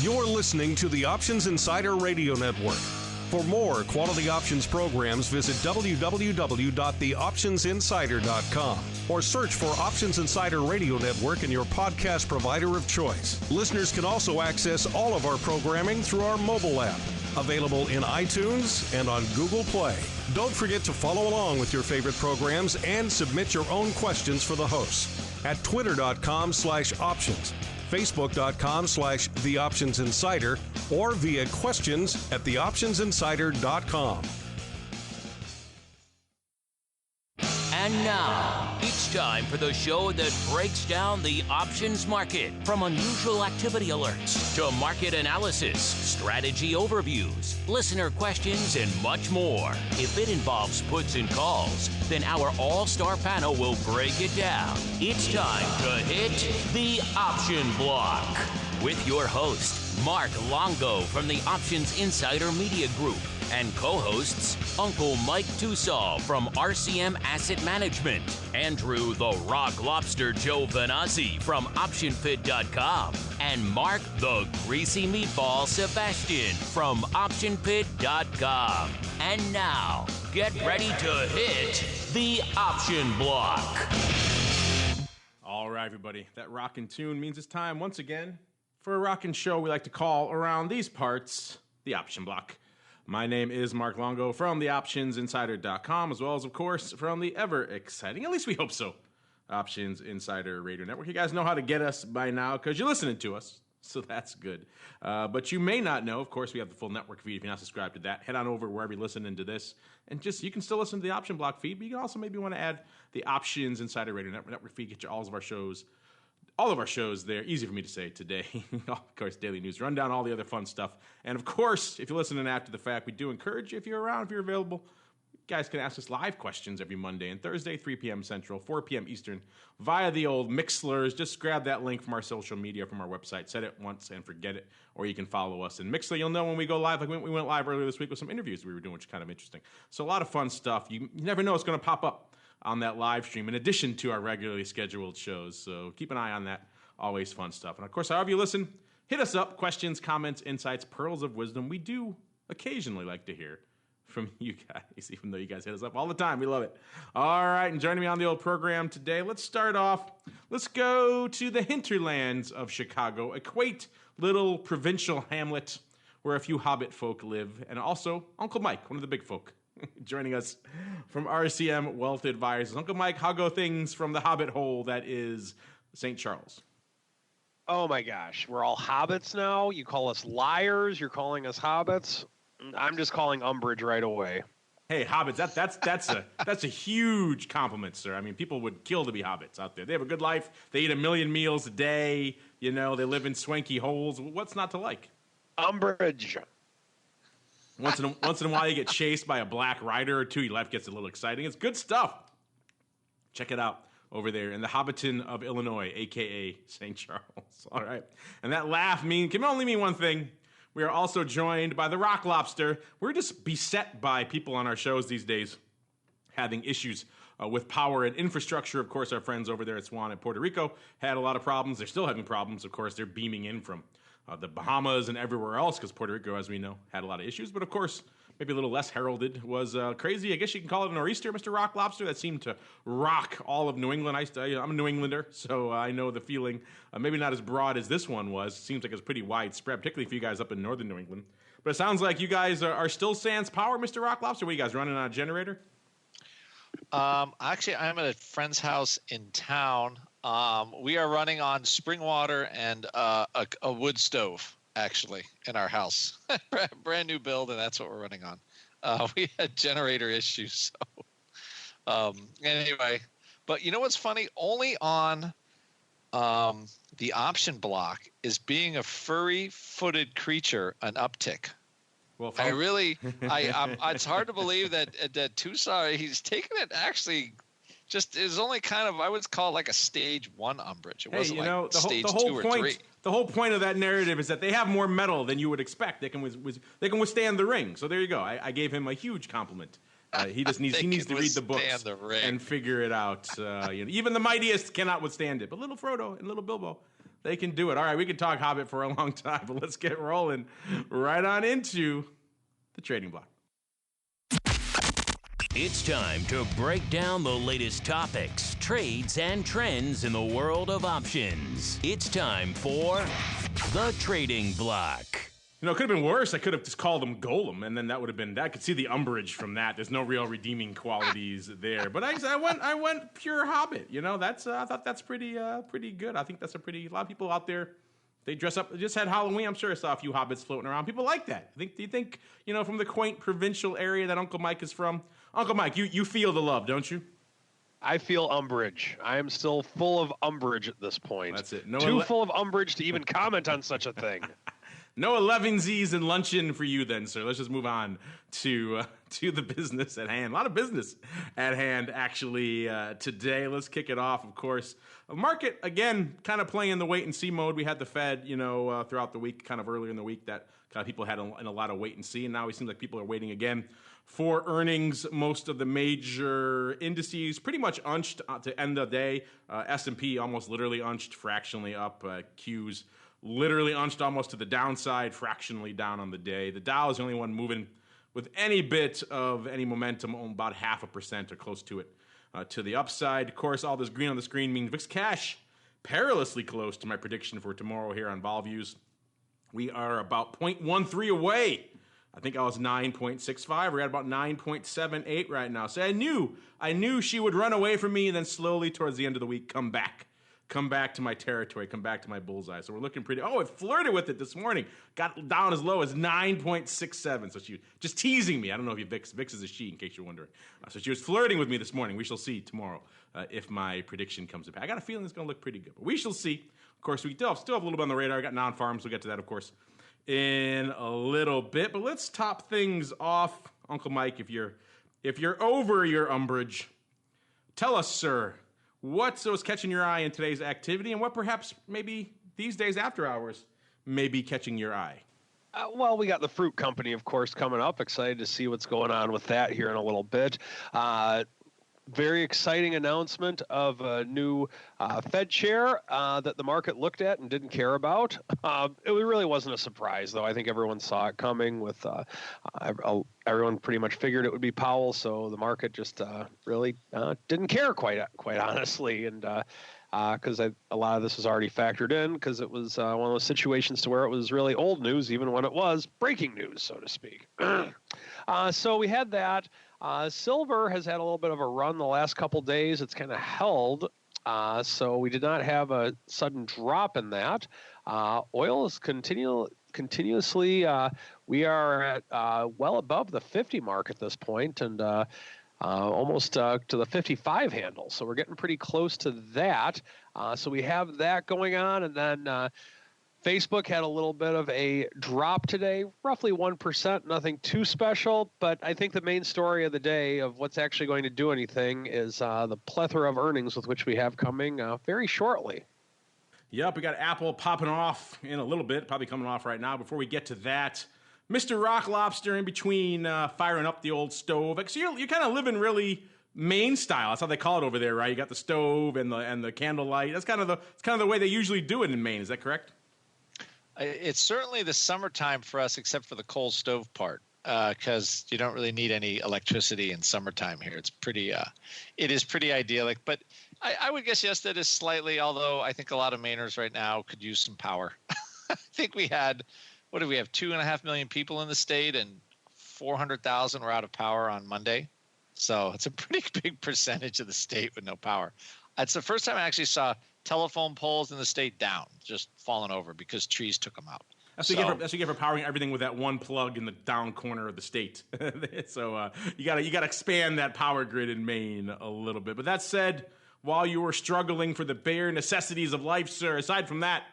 You're listening to the Options Insider Radio Network. For more quality options programs, visit www.theoptionsinsider.com or search for Options Insider Radio Network in your podcast provider of choice. Listeners can also access all of our programming through our mobile app, available in iTunes and on Google Play. Don't forget to follow along with your favorite programs and submit your own questions for the hosts at twitter.com/options, facebook.com/theoptionsinsider, or via questions at theoptionsinsider.com. And now, it's time for the show that breaks down the options market, from unusual activity alerts to market analysis, strategy overviews, listener questions, and much more. If it involves puts and calls, then our all-star panel will break it down. It's time to hit the option block with your host, Mark Longo from the Options Insider Media Group, and co-hosts Uncle Mike Tosaw from RCM Asset Management, Andrew the Rock Lobster Joe Vanazzi from OptionPit.com, and Mark the Greasy Meatball Sebastian from OptionPit.com. And now, get ready to hit the option block. All right, everybody. That rockin' tune means it's time once again for a rockin' show we like to call around these parts the option block. My name is Mark Longo from theoptionsinsider.com, as well as, of course, from the ever-exciting, at least we hope so, Options Insider Radio Network. You guys know how to get us by now because you're listening to us, so that's good. But you may not know, of course, we have the full network feed. If you're not subscribed to that, head on over wherever you're listening to this, and you can still listen to the Option Block feed, but you can also maybe want to add the Options Insider Radio Network feed, get you all of our shows there. Easy for me to say today. Of course, Daily News Rundown, all the other fun stuff. And of course, if you're listening after the fact, we do encourage you, if you're around, if you're available, you guys can ask us live questions every Monday and Thursday, 3 p.m. Central, 4 p.m. Eastern, via the old Mixlers. Just grab that link from our social media, from our website, set it once and forget it, or you can follow us in Mixler. You'll know when we go live. Like we went live earlier this week with some interviews we were doing, which is kind of interesting. So a lot of fun stuff. You never know what's going to pop up on that live stream in addition to our regularly scheduled shows. So keep an eye on that. Always fun stuff. And of course, however you listen, hit us up. Questions, comments, insights, pearls of wisdom. We do occasionally like to hear from you guys, even though you guys hit us up all the time. We love it. All right, and joining me on the old program today, let's start off. Let's go to the hinterlands of Chicago, a quaint little provincial hamlet where a few Hobbit folk live, and also Uncle Mike, one of the big folk, joining us from RCM Wealth Advisors. Uncle Mike, how go things from the Hobbit hole that is St. Charles? Oh my gosh, we're all hobbits now? You call us liars? You're calling us hobbits? I'm just calling umbrage right away. Hey, hobbits, that's a huge compliment, sir. I mean, people would kill to be hobbits out there. They have a good life. They eat 1 million meals a day. You know, they live in swanky holes. What's not to like? Umbrage. Once in a while, you get chased by a black rider or two. Your life gets a little exciting. It's good stuff. Check it out over there in the Hobbiton of Illinois, a.k.a. St. Charles. All right. And that laugh can only mean one thing. We are also joined by the Rock Lobster. We're just beset by people on our shows these days having issues with power and infrastructure. Of course, our friends over there at Swan in Puerto Rico had a lot of problems. They're still having problems. Of course, they're beaming in from the Bahamas and everywhere else because Puerto Rico, as we know, had a lot of issues. But of course, maybe a little less heralded was crazy. I guess you can call it a nor'easter, Mr. Rock Lobster, that seemed to rock all of New England. I'm a New Englander, so I know the feeling. Maybe not as broad as this one was. Seems like it's pretty widespread, particularly for you guys up in northern New England. But it sounds like you guys are still sans power, Mr. Rock Lobster. What are you guys running on a generator? Actually, I'm at a friend's house in town. We are running on spring water and a wood stove, actually, in our house. Brand new build, and that's what we're running on. We had generator issues. So anyway, but you know what's funny? Only on the option block is being a furry-footed creature an uptick. Well, it's hard to believe that Tosaw, he's taken it actually. Just is only kind of, I would call it like a stage 1 umbrage. It wasn't like stage 2 or 3. The whole point of that narrative is that they have more metal than you would expect. They can withstand the ring. So there you go. I gave him a huge compliment. He just needs to read the books and figure it out. Even the mightiest cannot withstand it. But little Frodo and little Bilbo, they can do it. All right, we can talk Hobbit for a long time, but let's get rolling right on into the trading block. It's time to break down the latest topics, trades, and trends in the world of options. It's time for the trading block. You know, it could have been worse. I could have just called him Golem, and then that would have been. I could see the umbrage from that. There's no real redeeming qualities there. But I went pure Hobbit. You know, I thought that's pretty good. I think that's a lot of people out there. They dress up. They just had Halloween. I'm sure I saw a few hobbits floating around. People like that. Do you think from the quaint provincial area that Uncle Mike is from? Uncle Mike, you feel the love, don't you? I feel umbrage. I am still full of umbrage at this point. That's it. Too full of umbrage to even comment on such a thing. No 11Zs and luncheon for you then, sir. Let's just move on to the business at hand. A lot of business at hand, actually, today. Let's kick it off, of course. Market, again, kind of playing in the wait-and-see mode. We had the Fed, throughout the week, kind of earlier in the week, that kind of people had in a lot of wait-and-see, and now it seems like people are waiting again for earnings. Most of the major indices pretty much unched to end the day. S&P almost literally unched, fractionally up. Qs literally unched almost to the downside, fractionally down on the day. The Dow is the only one moving with any bit of any momentum, about 0.5% or close to it, to the upside. Of course, all this green on the screen means VIX cash perilously close to my prediction for tomorrow here on Vol Views. We are about 0.13 away. I think I was 9.65. We're at about 9.78 right now. So I knew she would run away from me and then slowly towards the end of the week come back to my territory, come back to my bullseye. So we're looking pretty. Oh, it flirted with it this morning. Got down as low as 9.67. So she just teasing me. I don't know if you VIX is a she, in case you're wondering. So she was flirting with me this morning. We shall see tomorrow if my prediction comes to pass. I got a feeling it's going to look pretty good, but we shall see. Of course, we still have a little bit on the radar. I got non-farms. We'll get to that, of course, in a little bit. But let's top things off, Uncle Mike. If you're over your umbrage, tell us, sir, what was catching your eye in today's activity, and what perhaps maybe these days after hours may be catching your eye? Well, we got the fruit company, of course, coming up. Excited to see what's going on with that here in a little bit. Very exciting announcement of a new Fed chair that the market looked at and didn't care about. It really wasn't a surprise, though. I think everyone saw it coming. With everyone pretty much figured it would be Powell, so the market just really didn't care, quite honestly, and because a lot of this was already factored in, because it was one of those situations to where it was really old news, even when it was breaking news, so to speak. So we had that. Silver has had a little bit of a run the last couple days. It's kind of held, so we did not have a sudden drop in that. Oil is continuously, we are at well above the 50 mark at this point, and almost to the 55 handle. So we're getting pretty close to that. So we have that going on, and then Facebook had a little bit of a drop today, roughly 1%, nothing too special, but I think the main story of the day of what's actually going to do anything is the plethora of earnings with which we have coming very shortly. Yep, we got Apple popping off in a little bit, probably coming off right now. Before we get to that, Mr. Rock Lobster in between firing up the old stove. So you're kind of living really Maine style. That's how they call it over there, right? You got the stove and the candlelight. That's kind of the way they usually do it in Maine. Is that correct? It's certainly the summertime for us, except for the coal stove part, because you don't really need any electricity in summertime here. It's it is pretty idyllic. But I would guess, yes, that is slightly, although I think a lot of Mainers right now could use some power. I think we had, 2.5 million people in the state, and 400,000 were out of power on Monday. So it's a pretty big percentage of the state with no power. It's the first time I actually saw telephone poles in the state down, just falling over because trees took them out. That's what you get for powering everything with that one plug in the down corner of the state. So you gotta expand that power grid in Maine a little bit. But that said, while you were struggling for the bare necessities of life, sir, aside from that,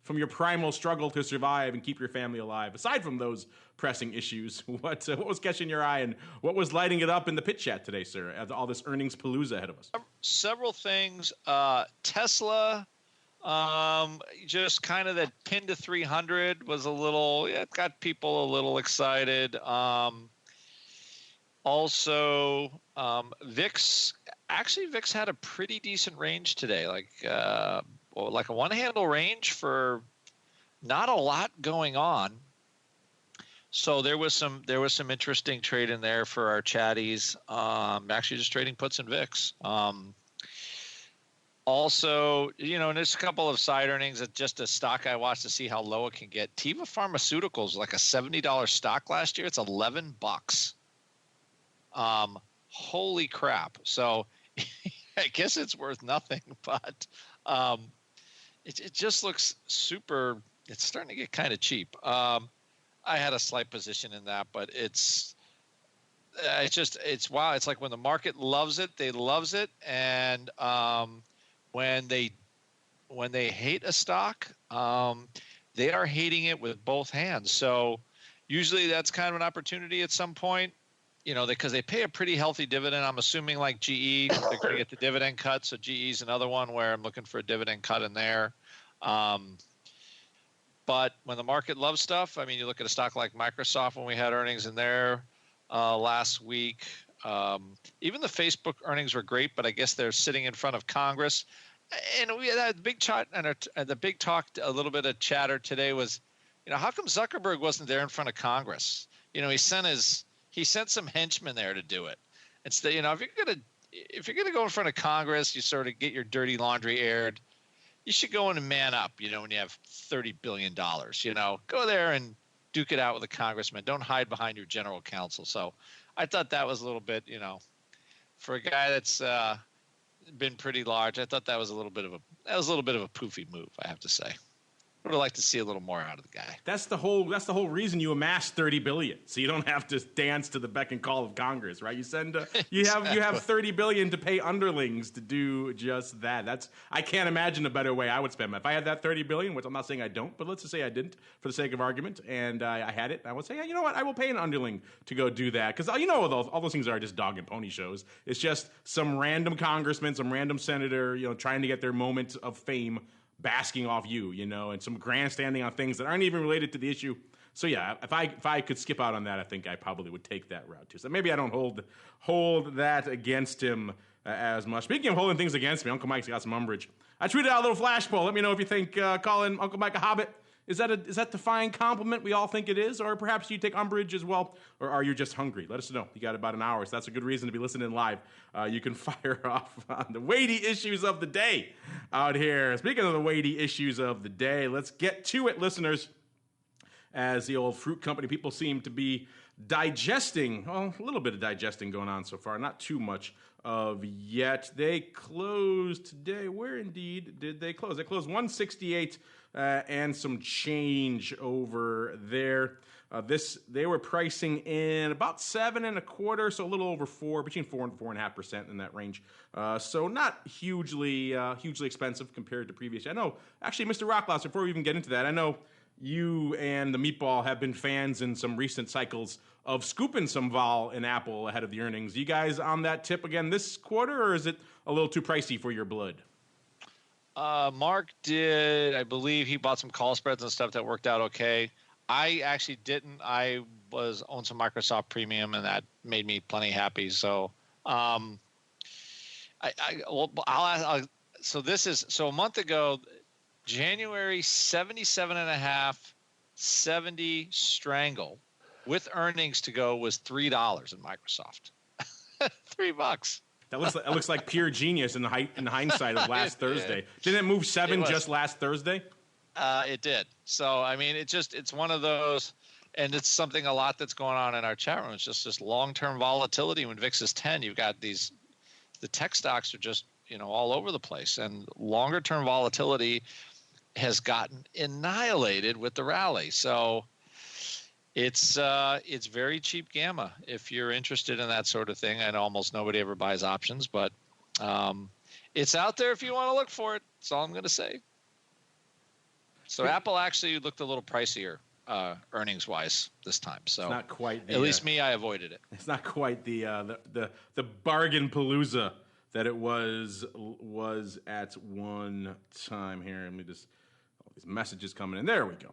from your primal struggle to survive and keep your family alive, aside from those pressing issues, what was catching your eye and what was lighting it up in the pit chat today, sir, as all this earnings palooza ahead of us? Several things. Tesla, just kind of that pin to 300 was it got people a little excited. Also, VIX had a pretty decent range today, like like a one-handle range for not a lot going on. So there was some interesting trade in there for our chatties. Actually, just trading puts and VIX. Also, and there's a couple of side earnings. Just a stock I watched to see how low it can get. Teva Pharmaceuticals, like a $70 stock last year. It's $11. Holy crap! So I guess it's worth nothing, but it just looks super. It's starting to get kind of cheap. I had a slight position in that, but it's wow. It's like when the market loves it, they loves it, and when they hate a stock, they are hating it with both hands. So usually that's kind of an opportunity at some point, because they pay a pretty healthy dividend. I'm assuming like GE, they're going to get the dividend cut. So GE is another one where I'm looking for a dividend cut in there. But when the market loves stuff, I mean, you look at a stock like Microsoft when we had earnings in there last week. Even the Facebook earnings were great, but I guess they're sitting in front of Congress. And we had a big chat, and the big talk, a little bit of chatter today was, how come Zuckerberg wasn't there in front of Congress? He sent some henchmen there to do it. Instead, if you're gonna go in front of Congress, you sort of get your dirty laundry aired. You should go in and man up, when you have $30 billion, go there and duke it out with a congressman. Don't hide behind your general counsel. So I thought that was a little bit, for a guy that's been pretty large, I thought that was a little bit of a poofy move, I have to say. I would like to see a little more out of the guy. That's the whole reason you amass $30 billion, so you don't have to dance to the beck and call of Congress, right? You have $30 billion to pay underlings to do just that. I can't imagine a better way I would spend it. If I had that $30 billion, which I'm not saying I don't, but let's just say I didn't for the sake of argument, and I had it, I would say, yeah, you know what? I will pay an underling to go do that, because all those things are just dog and pony shows. It's just some random congressman, some random senator, trying to get their moment of fame, basking off you, and some grandstanding on things that aren't even related to the issue. So yeah, if I could skip out on that, I think I probably would take that route too. So maybe I don't hold that against him as much. Speaking of holding things against me, Uncle Mike's got some umbrage. I tweeted out a little flash poll. Let me know if you think calling Uncle Mike a hobbit is that the fine compliment we all think it is, or perhaps you take umbrage as well, or are you just hungry? Let us know. You got about an hour, so that's a good reason to be listening live. You can fire off on the weighty issues of the day out here. Speaking of the weighty issues of the day, let's get to it, listeners. As the old fruit company people seem to be digesting, well, a little bit of digesting going on so far, not too much of yet. They closed today. Where indeed did they close? They closed 168 and some change over there. They were pricing in about 7.25, so a little over 4, between 4 and 4.5% in that range. So not hugely expensive compared to previous. I know, actually, Mr. Rocklouse, before we even get into that, I know you and the Meatball have been fans in some recent cycles of scooping some vol in Apple ahead of the earnings. You guys on that tip again this quarter, or is it a little too pricey for your blood? Mark did, I believe he bought some call spreads and stuff that worked out okay. I actually didn't. I owned some Microsoft Premium, and that made me plenty happy. So, so a month ago, January 77.5, 70 strangle with earnings to go was $3 in Microsoft. $3. That looks like pure genius in hindsight of last Thursday. Didn't it move 7 just last Thursday? It did. So, I mean, it's one of those, and it's something a lot that's going on in our chat room. It's just this long-term volatility. When VIX is 10, you've got the tech stocks are just, all over the place, and longer-term volatility has gotten annihilated with the rally. So it's very cheap gamma if you're interested in that sort of thing. And almost nobody ever buys options, but it's out there if you want to look for it. That's all I'm going to say. So Apple actually looked a little pricier earnings wise this time. So it's not quite at least me, I avoided it. It's not quite the bargain palooza that it was at one time. Here, let me just, all these messages coming in. There we go.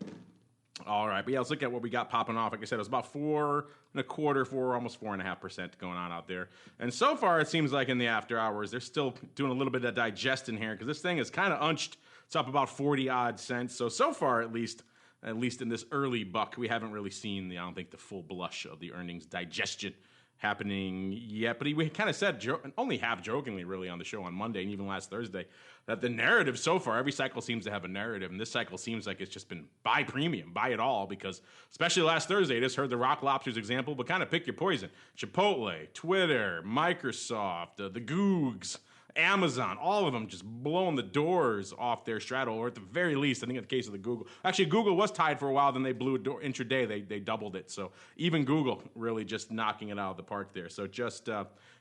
All right, but yeah, let's look at what we got popping off. Like I said, it was about 4.25, almost 4.5% going on out there. And so far, it seems like in the after hours, they're still doing a little bit of digestion here, because this thing is kind of unched It's up about 40 odd cents. So far, at least in this early buck, we haven't really seen I don't think the full blush of the earnings digestion happening yet. But we kind of said, only half jokingly really on the show on Monday and even last Thursday, that the narrative so far, every cycle seems to have a narrative. And this cycle seems like it's just been buy premium, buy it all, because especially last Thursday, I just heard the Rock Lobsters example, but kind of pick your poison. Chipotle, Twitter, Microsoft, the Googs, Amazon, all of them just blowing the doors off their straddle, or at the very least, I think in the case of the Google. Actually, Google was tied for a while, then they blew it intraday. They doubled it. So even Google really just knocking it out of the park there. So just,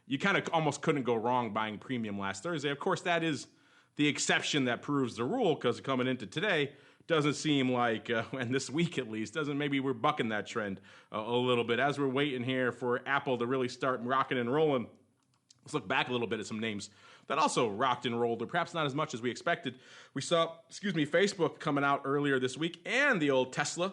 you kind of almost couldn't go wrong buying premium last Thursday. Of course, that is the exception that proves the rule, because coming into today, doesn't seem like, and this week at least, maybe we're bucking that trend a little bit. As we're waiting here for Apple to really start rocking and rolling, let's look back a little bit at some names that also rocked and rolled, or perhaps not as much as we expected. We saw, Facebook coming out earlier this week, and the old Tesla,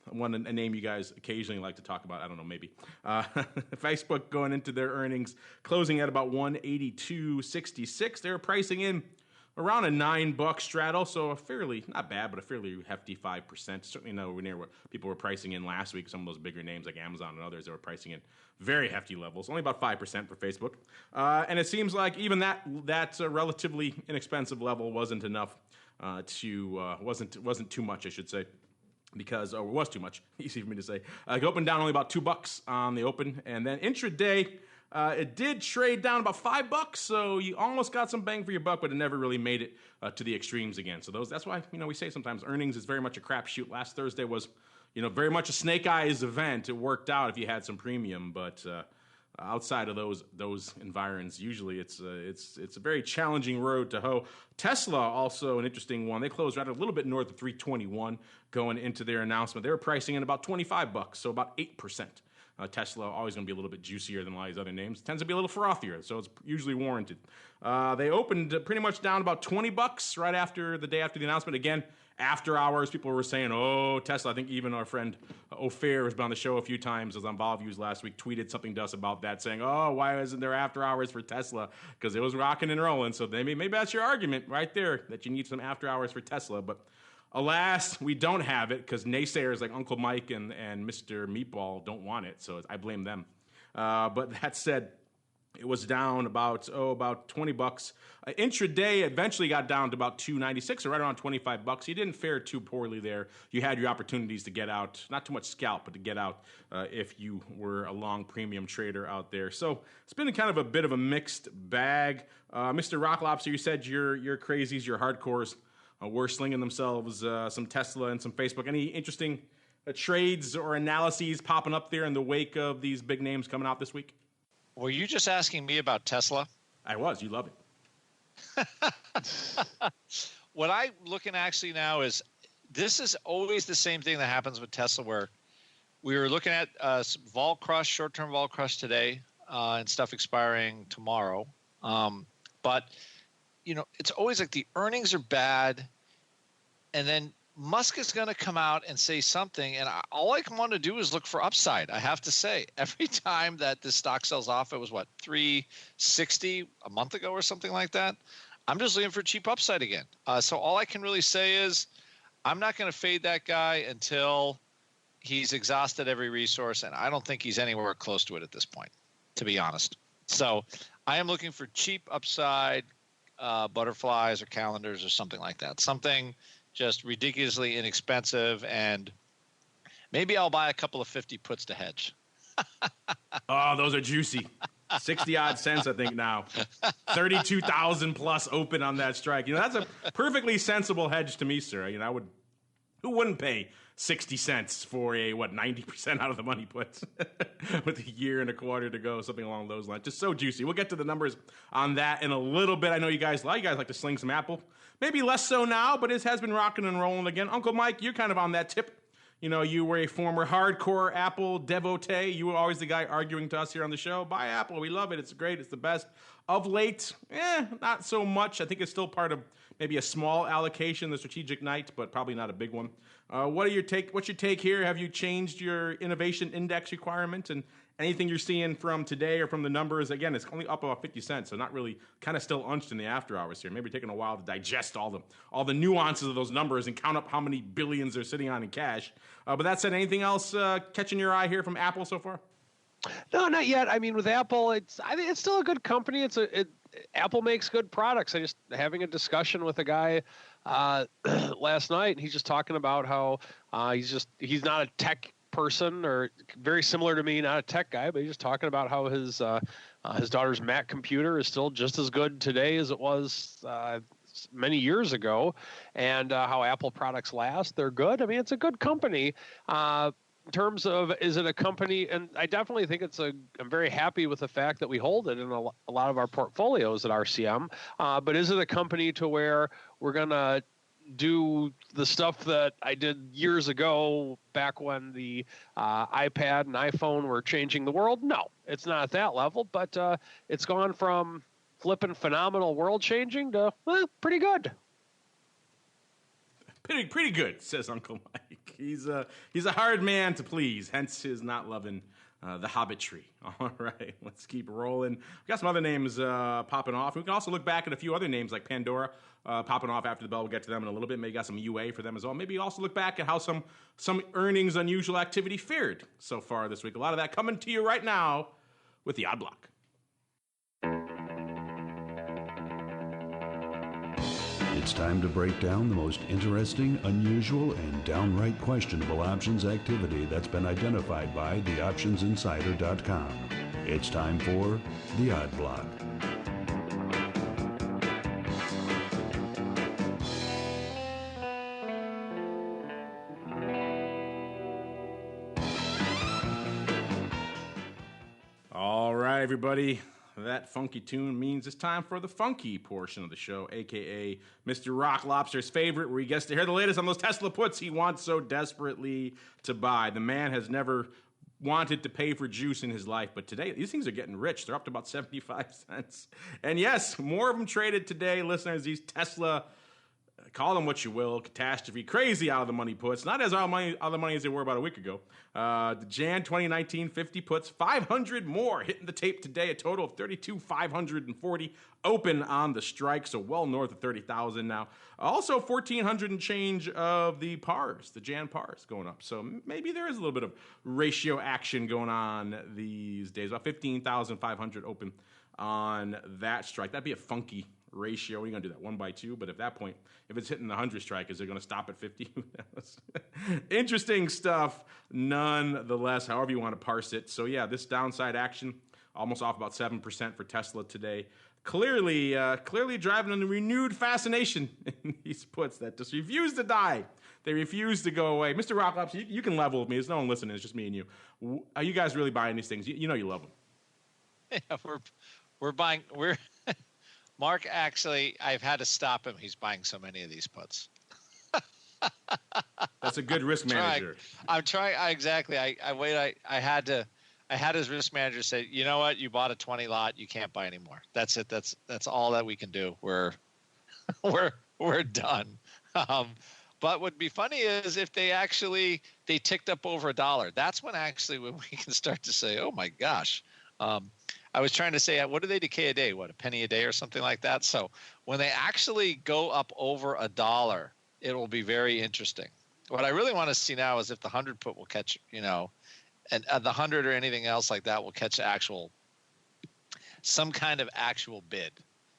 a name you guys occasionally like to talk about. I don't know, maybe. Facebook going into their earnings, closing at about $182.66. They were pricing in around a $9 straddle, so not bad, but a fairly hefty 5%. Certainly nowhere near what people were pricing in last week. Some of those bigger names like Amazon and others that were pricing in very hefty levels, only about 5% for Facebook. And it seems like even that relatively inexpensive level wasn't enough wasn't too much, I should say. Because, or was too much, easy for me to say. It opened down only about $2 on the open, and then intraday, it did trade down about $5, so you almost got some bang for your buck, but it never really made it to the extremes again. So that's why we say sometimes earnings is very much a crapshoot. Last Thursday was very much a snake eyes event. It worked out if you had some premium, but outside of those environs, usually it's a very challenging road to hoe. Tesla also an interesting one. They closed right a little bit north of 321 going into their announcement. They were pricing in about $25, so about 8%. Tesla always going to be a little bit juicier than a lot of these other names. Tends to be a little frothier, so it's usually warranted. They opened pretty much down about $20 right after the day after the announcement. Again, after hours, people were saying, "Oh, Tesla." I think even our friend Ophir has been on the show a few times, as on Volviews last week, tweeted something to us about that, saying, "Oh, why isn't there after hours for Tesla?" Because it was rocking and rolling. So maybe that's your argument right there, that you need some after hours for Tesla. But alas, we don't have it, because naysayers like Uncle Mike and Mr. Meatball don't want it, so I blame them. But that said, it was down about $20. Intraday eventually got down to about $2.96, or right around $25. You didn't fare too poorly there. You had your opportunities to get out, not too much scalp, but to get out if you were a long premium trader out there. So it's been kind of a bit of a mixed bag. Mr. Rock Lobster, you said your crazies, your hardcores, were slinging themselves some Tesla and some Facebook. Any interesting trades or analyses popping up there in the wake of these big names coming out this week? Were you just asking me about Tesla? I was. You love it. What I'm looking actually now is, this is always the same thing that happens with Tesla, where we were looking at some vol crush, short-term vol crush today, and stuff expiring tomorrow. But it's always like the earnings are bad, and then Musk is going to come out and say something, and all I want to do is look for upside. I have to say, every time that this stock sells off, it was $360 a month ago or something like that. I'm just looking for cheap upside again. So all I can really say is, I'm not going to fade that guy until he's exhausted every resource, and I don't think he's anywhere close to it at this point, to be honest. So I am looking for cheap upside, butterflies or calendars or something like that. Something just ridiculously inexpensive, and maybe I'll buy a couple of 50 puts to hedge. Oh, those are juicy. 60 odd cents, I think now. 32,000 plus open on that strike. That's a perfectly sensible hedge to me, sir. Who wouldn't pay 60 cents for a 90% out of the money puts with a year and a quarter to go, something along those lines. Just so juicy. We'll get to the numbers on that in a little bit. I know you guys like to sling some Apple. Maybe less so now, but it has been rocking and rolling again. Uncle Mike, you're kind of on that tip. You were a former hardcore Apple devotee. You were always the guy arguing to us here on the show. Buy Apple. We love it. It's great. It's the best. Of late, not so much. I think it's still part of maybe a small allocation, the strategic night, but probably not a big one. What's your take here? Have you changed your innovation index requirement? And anything you're seeing from today or from the numbers? Again, it's only up about 50 cents, so not really, kind of still unched in the after hours here. Maybe taking a while to digest all the nuances of those numbers and count up how many billions they're sitting on in cash. But that said, anything else catching your eye here from Apple so far? No, not yet. I mean, with Apple, I think it's still a good company. Apple makes good products. I just having a discussion with a guy last night, and he's just talking about how he's not a tech person, or very similar to me, not a tech guy, but he's just talking about how his daughter's Mac computer is still just as good today as it was many years ago, and how Apple products last. They're good. I mean, it's a good company. In terms of, is it a company, and I definitely think I'm very happy with the fact that we hold it in a lot of our portfolios at RCM, but is it a company to where we're going to do the stuff that I did years ago back when the iPad and iPhone were changing the world? No, it's not at that level, but it's gone from flipping phenomenal world changing to pretty good. Pretty good, says Uncle Mike. He's a hard man to please, hence his not loving the Hobbitry. All right, let's keep rolling. We got some other names popping off. We can also look back at a few other names like Pandora popping off after the bell. We'll get to them in a little bit. Maybe got some UA for them as well. Maybe also look back at how some earnings unusual activity fared so far this week. A lot of that coming to you right now with the Odd Block. It's time to break down the most interesting, unusual, and downright questionable options activity that's been identified by theoptionsinsider.com. It's time for the Odd Block. All right, everybody. That funky tune means it's time for the funky portion of the show, a.k.a. Mr. Rock Lobster's favorite, where he gets to hear the latest on those Tesla puts he wants so desperately to buy. The man has never wanted to pay for juice in his life, but today, these things are getting rich. They're up to about 75 cents. And yes, more of them traded today, listeners. These Tesla, call them what you will, catastrophe, crazy out of the money puts. Not as out of the money as they were about a week ago. The Jan 2019 50 puts, 500 more hitting the tape today, a total of 32,540 open on the strike, so well north of 30,000 now. Also 1,400 and change of the pars, the Jan pars going up. So maybe there is a little bit of ratio action going on these days. About 15,500 open on that strike. That'd be a funky ratio. We're going to do that 1 by 2, but at that point, if it's hitting the 100 strike, is it going to stop at 50? Interesting stuff nonetheless, however you want to parse it. So yeah, this downside action almost off about 7% for Tesla today. Clearly driving a renewed fascination in these puts that just refuse to die. They refuse to go away. Mr. Rockops, you can level with me. There's no one listening. It's just me and you. Are you guys really buying these things? You know you love them. Yeah, we're buying. Mark, actually, I've had to stop him. He's buying so many of these puts. That's a good risk manager. I'm trying. Exactly. I had his risk manager say, you know what? You bought a 20 lot. You can't buy anymore. That's it. That's all that we can do. We're done. But what would be funny is if they ticked up over $1. That's when we can start to say, oh my gosh. I was trying to say, what do they decay a day? What, a penny a day or something like that? So when they actually go up over $1, it will be very interesting. What I really want to see now is if the 100 put will catch, and the 100 or anything else like that will catch some kind of actual bid.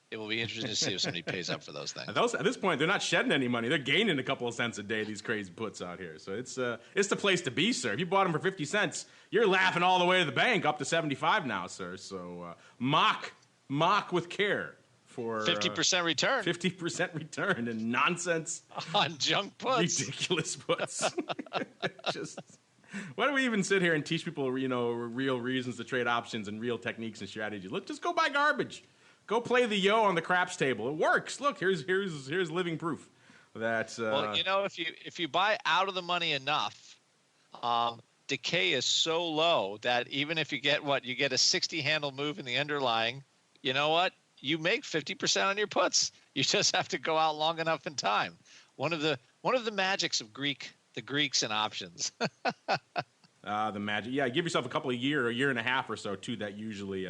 It will be interesting to see if somebody pays up for those things. At this point, they're not shedding any money. They're gaining a couple of cents a day, these crazy puts out here. So it's the place to be, sir. If you bought them for 50 cents, you're laughing all the way to the bank, up to 75 now, sir. So mock with care for 50% return. 50% return and nonsense on junk puts. Ridiculous puts. Why do we even sit here and teach people, real reasons to trade options and real techniques and strategies? Let's just go buy garbage. Go play the yo on the craps table. It works. Look, here's living proof that. Well, if you buy out of the money enough, decay is so low that even if you get a 60 handle move in the underlying, you know what? You make 50% on your puts. You just have to go out long enough in time. One of the magics of the Greeks and options. The magic. Yeah, give yourself a year and a half or so too. That usually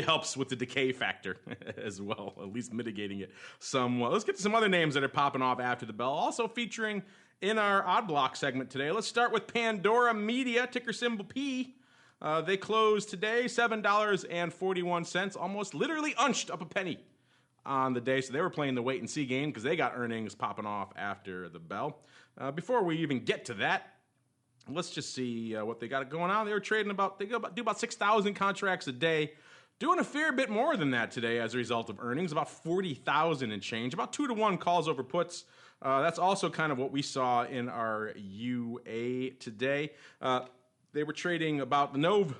helps with the decay factor as well, at least mitigating it somewhat. Let's get to some other names that are popping off after the bell. Also featuring in our Odd Block segment today. Let's start with Pandora Media, ticker symbol P. They closed today $7.41, almost literally unched up a penny on the day. So they were playing the wait and see game because they got earnings popping off after the bell. Before we even get to that, let's just see what they got going on. They were trading do about 6,000 contracts a day, doing a fair bit more than that today as a result of earnings, about 40,000 and change, about 2-to-1 calls over puts. That's also kind of what we saw in our UA today. They were trading about the NOVE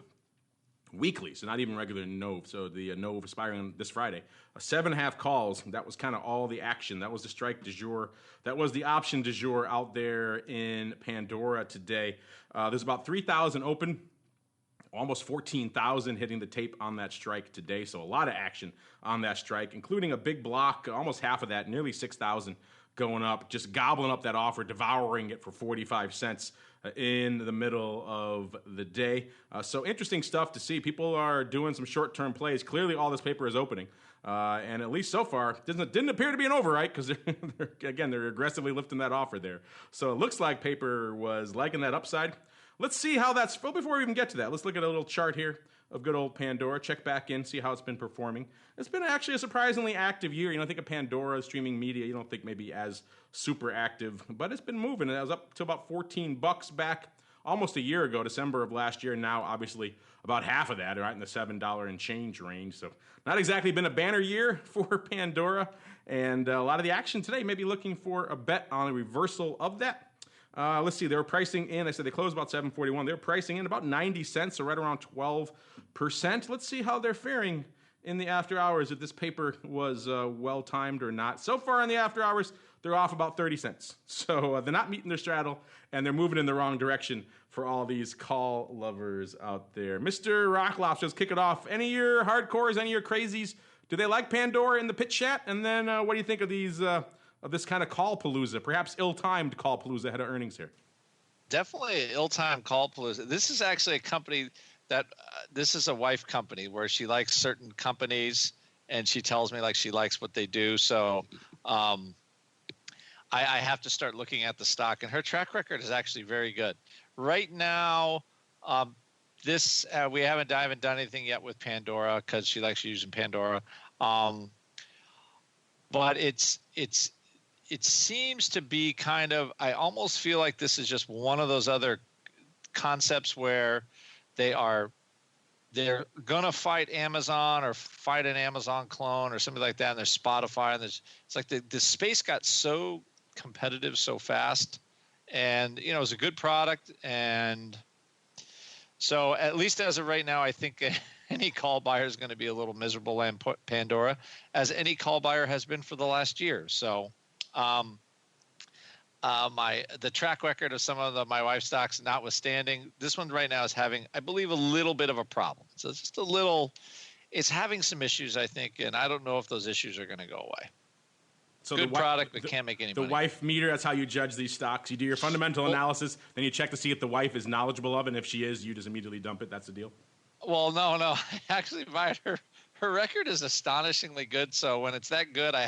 weekly, so not even regular NOVE. So the NOVE expiring this Friday. 7.5 calls. That was kind of all the action. That was the strike du jour. That was the option du jour out there in Pandora today. There's about 3,000 open, almost 14,000 hitting the tape on that strike today. So a lot of action on that strike, including a big block, almost half of that, nearly 6,000 going up, just gobbling up that offer, devouring it for 45 cents in the middle of the day. So interesting stuff to see. People are doing some short-term plays. Clearly all this paper is opening. And at least so far, didn't appear to be an overwrite because they're aggressively lifting that offer there. So it looks like paper was liking that upside. Let's see how that's, well, before we even get to that, let's look at a little chart here of good old Pandora. Check back in, see how it's been performing. It's been actually a surprisingly active year. You know, I think of Pandora streaming media, you don't think maybe as super active, but it's been moving. It was up to about $14 back almost a year ago, December of last year. Now, obviously, about half of that, right in the $7 and change range. So not exactly been a banner year for Pandora. And a lot of the action today may be looking for a bet on a reversal of that. Let's see, they were pricing in, I said they closed about 741. They were pricing in about 90 cents, so right around 12%. Let's see how they're faring in the after hours, if this paper was well-timed or not. So far in the after hours, they're off about 30 cents. So they're not meeting their straddle, and they're moving in the wrong direction for all these call lovers out there. Mr. Rocklofts, just kick it off. Any of your hardcores, any of your crazies, do they like Pandora in the pit chat? And then what do you think of these... of this kind of call-palooza, perhaps ill-timed call-palooza ahead of earnings here? Definitely ill-timed call-palooza. This is actually a company that this is a wife company where she likes certain companies and she tells me like she likes what they do. So I have to start looking at the stock, and her track record is actually very good. Right now, we haven't done anything yet with Pandora because she likes using Pandora. But it seems to be kind of, I almost feel like this is just one of those other concepts where they're going to fight Amazon or fight an Amazon clone or something like that. And there's Spotify, and it's like the space got so competitive so fast, and, you know, it was a good product. And so at least as of right now, I think any call buyer is going to be a little miserable in Pandora, as any call buyer has been for the last year. So, the track record of some of my wife's stocks notwithstanding, this one right now is having, I believe, a little bit of a problem. So it's just a little, it's having some issues, I think, and I don't know if those issues are going to go away. So good product, but can't make any money. The wife meter, that's how you judge these stocks. You do your fundamental analysis, then you check to see if the wife is knowledgeable of it, and if she is, you just immediately dump it. That's the deal. Well, no. Actually, her record is astonishingly good, so when it's that good, I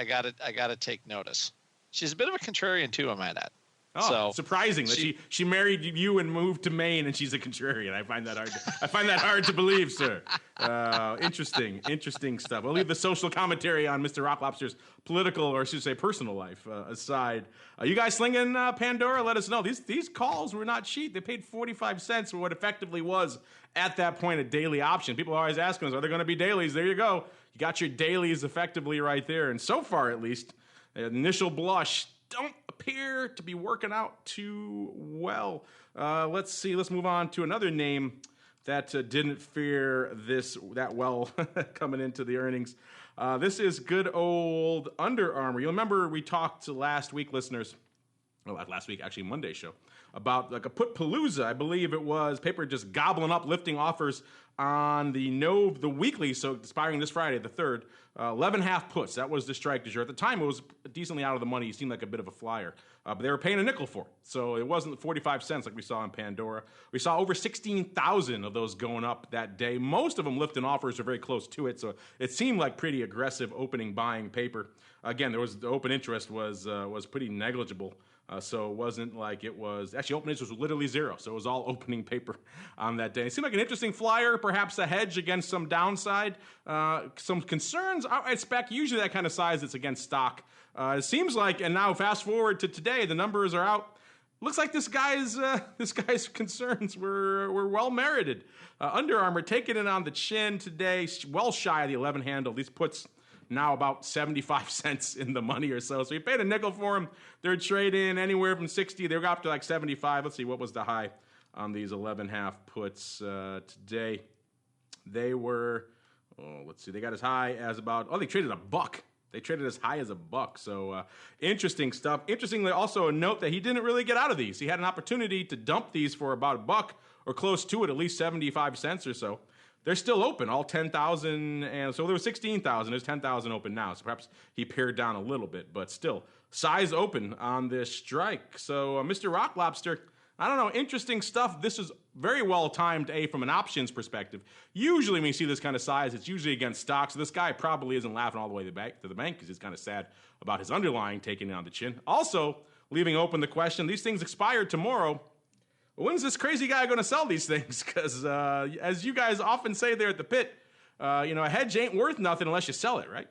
gotta take notice. She's a bit of a contrarian too, I might add. Oh, so surprising that she married you and moved to Maine, and she's a contrarian. I find that hard to believe, sir. Interesting stuff. We'll leave the social commentary on Mr. Rocklobster's political, or I should say personal life aside. You guys slinging Pandora? Let us know. These calls were not cheap. They paid 45 cents for what effectively was at that point a daily option. People are always asking us, are there going to be dailies? There you go. You got your dailies effectively right there. And so far, at least, initial blush don't appear to be working out too well. Let's see. Let's move on to another name that didn't fare that well coming into the earnings. This is good old Under Armour. You'll remember we talked last week, listeners, last week, actually Monday's show, about like a put palooza, I believe it was, paper just gobbling up, lifting offers on the weekly, so expiring this Friday, the 3rd, 11.5 puts. That was the strike du jour. At the time, it was decently out of the money. He seemed like a bit of a flyer. But they were paying a nickel for it. So it wasn't 45 cents like we saw in Pandora. We saw over 16,000 of those going up that day. Most of them lifting offers are very close to it. So it seemed like pretty aggressive opening buying paper. Again, the open interest was pretty negligible. So it wasn't like it was, actually open interest was literally zero. So it was all opening paper on that day. It seemed like an interesting flyer, perhaps a hedge against some downside. Some concerns, I expect usually that kind of size it's against stock. It seems like, and now fast forward to today, the numbers are out. Looks like this guy's concerns were well merited. Under Armour taking it on the chin today, well shy of the 11 handle. These puts now about 75 cents in the money or so. So you paid a nickel for them. They're trading anywhere from 60. They got up to like 75. Let's see, what was the high on these 11.5 puts today? They were, let's see, they got as high as they traded $1. They traded as high as $1. So interesting stuff. Interestingly, also a note that he didn't really get out of these. He had an opportunity to dump these for about $1 or close to it, at least 75 cents or so. They're still open, all 10,000, and so there was 16,000. There's 10,000 open now, so perhaps he pared down a little bit, but still, size open on this strike. So Mr. Rock Lobster, I don't know, interesting stuff. This is very well timed, from an options perspective. Usually when you see this kind of size, it's usually against stocks. So this guy probably isn't laughing all the way to the bank because he's kind of sad about his underlying taking it on the chin. Also, leaving open the question, these things expire tomorrow. When's this crazy guy going to sell these things? Because as you guys often say there at the pit, a hedge ain't worth nothing unless you sell it, right?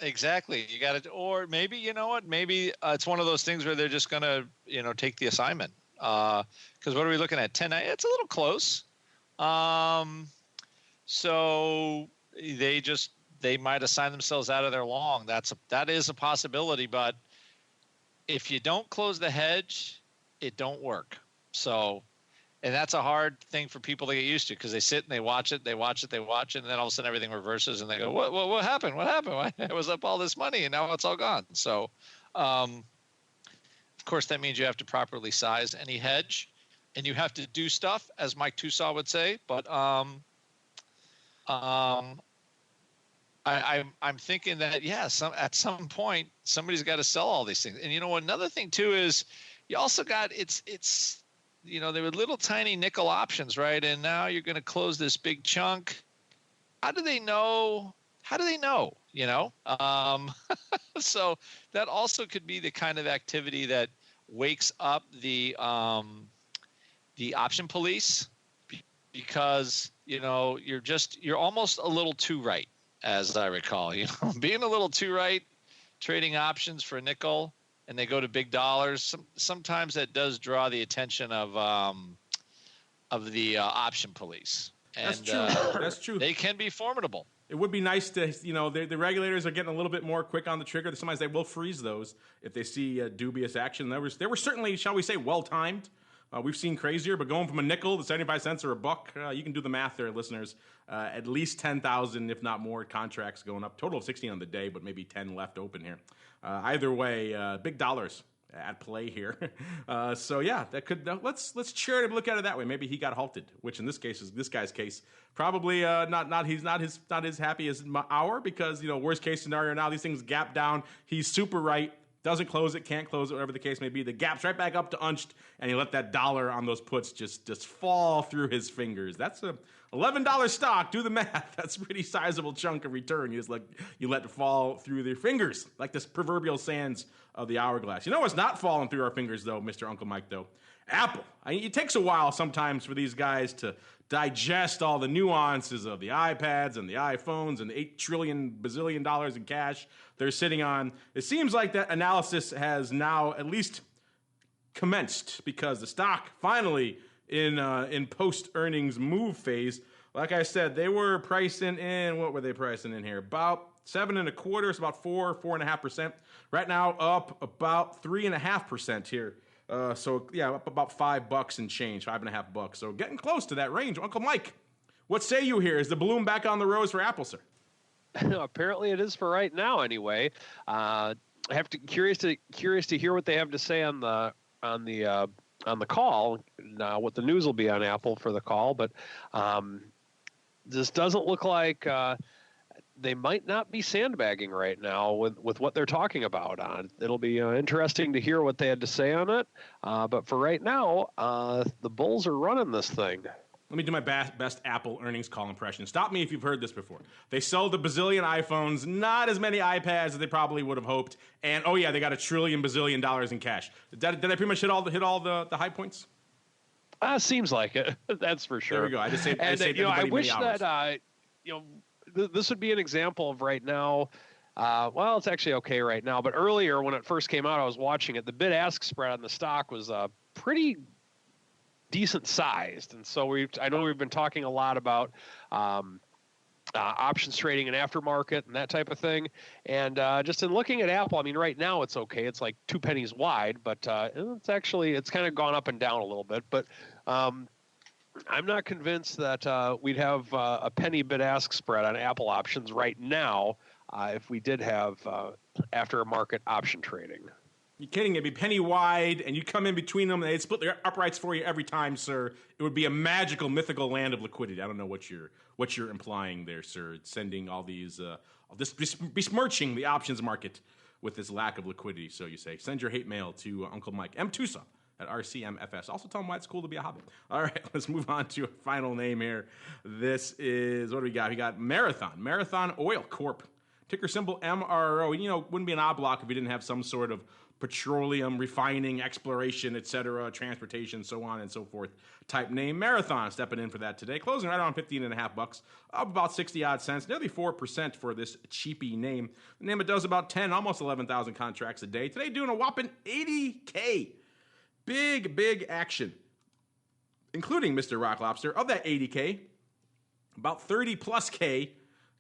Exactly. You got to, or maybe, you know what? Maybe it's one of those things where they're just going to, take the assignment. Because what are we looking at? 10. It's a little close. So they might assign themselves out of their long. That is a possibility. But if you don't close the hedge, it don't work. So, and that's a hard thing for people to get used to because they sit and they watch it, and then all of a sudden everything reverses and they go, what happened? What happened? I was up all this money and now it's all gone. So, of course, that means you have to properly size any hedge and you have to do stuff, as Mike Tosaw would say. But I'm thinking that, at some point, somebody's got to sell all these things. And, another thing, too, is you also got there were little tiny nickel options, right? And now you're going to close this big chunk. How do they know? So that also could be the kind of activity that wakes up the option police because, you're almost a little too right, as I recall, being a little too right, trading options for a nickel. And they go to big dollars. Sometimes that does draw the attention of the option police. And, that's true. That's true. They can be formidable. It would be nice to, the regulators are getting a little bit more quick on the trigger. Sometimes they will freeze those if they see dubious action. They were certainly, shall we say, well timed. We've seen crazier, but going from a nickel to 75 cents or $1, you can do the math there, listeners. At least 10,000, if not more, contracts going up. Total of 16 on the day, but maybe 10 left open here. Either way, big dollars at play here. That could let's charitably look at it that way. Maybe he got halted, which in this case is this guy's case. Probably he's not as happy as our because worst case scenario now these things gap down. He's super right. Doesn't close it, can't close it, whatever the case may be. The gap's right back up to unched, and he let that dollar on those puts just fall through his fingers. That's a $11 stock. Do the math. That's a pretty sizable chunk of return. You let it fall through their fingers, like this proverbial sands of the hourglass. You know what's not falling through our fingers, though, Mr. Uncle Mike, though? Apple. It takes a while sometimes for these guys to digest all the nuances of the iPads and the iPhones and the $8 trillion bazillion dollars in cash they're sitting on. It seems like that analysis has now at least commenced because the stock finally in post-earnings move phase. Like I said, they were pricing in, what were they pricing in here? About 7.25%, so about 4.5%. Right now up about 3.5% here. Up about $5 and change, $5.50. So getting close to that range. Uncle Mike, what say you here? Is the balloon back on the rose for Apple, sir? Apparently it is for right now, anyway. I have to curious to hear what they have to say on the call. What the news will be on Apple for the call, but this doesn't look like they might not be sandbagging right now with what they're talking about. It'll be interesting to hear what they had to say on it. But for right now, the Bulls are running this thing. Let me do my best Apple earnings call impression. Stop me if you've heard this before. They sold a bazillion iPhones, not as many iPads as they probably would have hoped, and oh yeah, they got $1 trillion bazillion in cash. Did I pretty much hit all the high points? Seems like it. That's for sure. There we go. I wish that this would be an example of right now. Well, it's actually okay right now, but earlier when it first came out, I was watching it. The bid-ask spread on the stock was pretty decent sized, and so I know we've been talking a lot about options trading and aftermarket and that type of thing. And just in looking at Apple, I mean, right now it's okay. It's like 2 pennies wide, but it's kind of gone up and down a little bit. But I'm not convinced that we'd have a penny bid-ask spread on Apple options right now if we did have aftermarket option trading. You're kidding. It'd be penny wide, and you'd come in between them, and they'd split their uprights for you every time, sir. It would be a magical, mythical land of liquidity. I don't know what you're implying there, sir. Sending all these, besmirching the options market with this lack of liquidity, so you say. Send your hate mail to Uncle Mike, M. Tosaw at RCMFS. Also tell him why it's cool to be a Hobbit. All right, let's move on to a final name here. This is, what do we got? We got Marathon Oil Corp. Ticker symbol MRO. You know, wouldn't be an odd block if you didn't have some sort of petroleum refining, exploration, etc., transportation, so on and so forth type name. Marathon stepping in for that today, closing right around $15.50, up about 60 odd cents, nearly 4% for this cheapy name. The name it does about 10, almost 11,000 contracts a day. Today doing a whopping 80K. Big action, including Mr. Rock Lobster. Of that 80K, about 30 plus K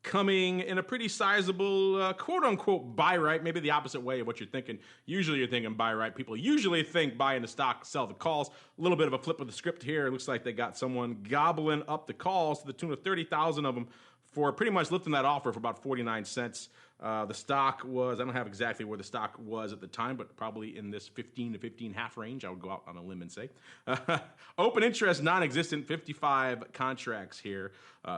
coming in a pretty sizable quote-unquote buy-right, maybe the opposite way of what you're thinking. Usually you're thinking buy-right. People usually think buying the stock, sell the calls. A little bit of a flip of the script here. It looks like they got someone gobbling up the calls to the tune of 30,000 of them for pretty much lifting that offer for about 49 cents. The stock was, I don't have exactly where the stock was at the time, but probably in this 15 to 15.5 range, I would go out on a limb and say. Open interest, non-existent, 55 contracts here.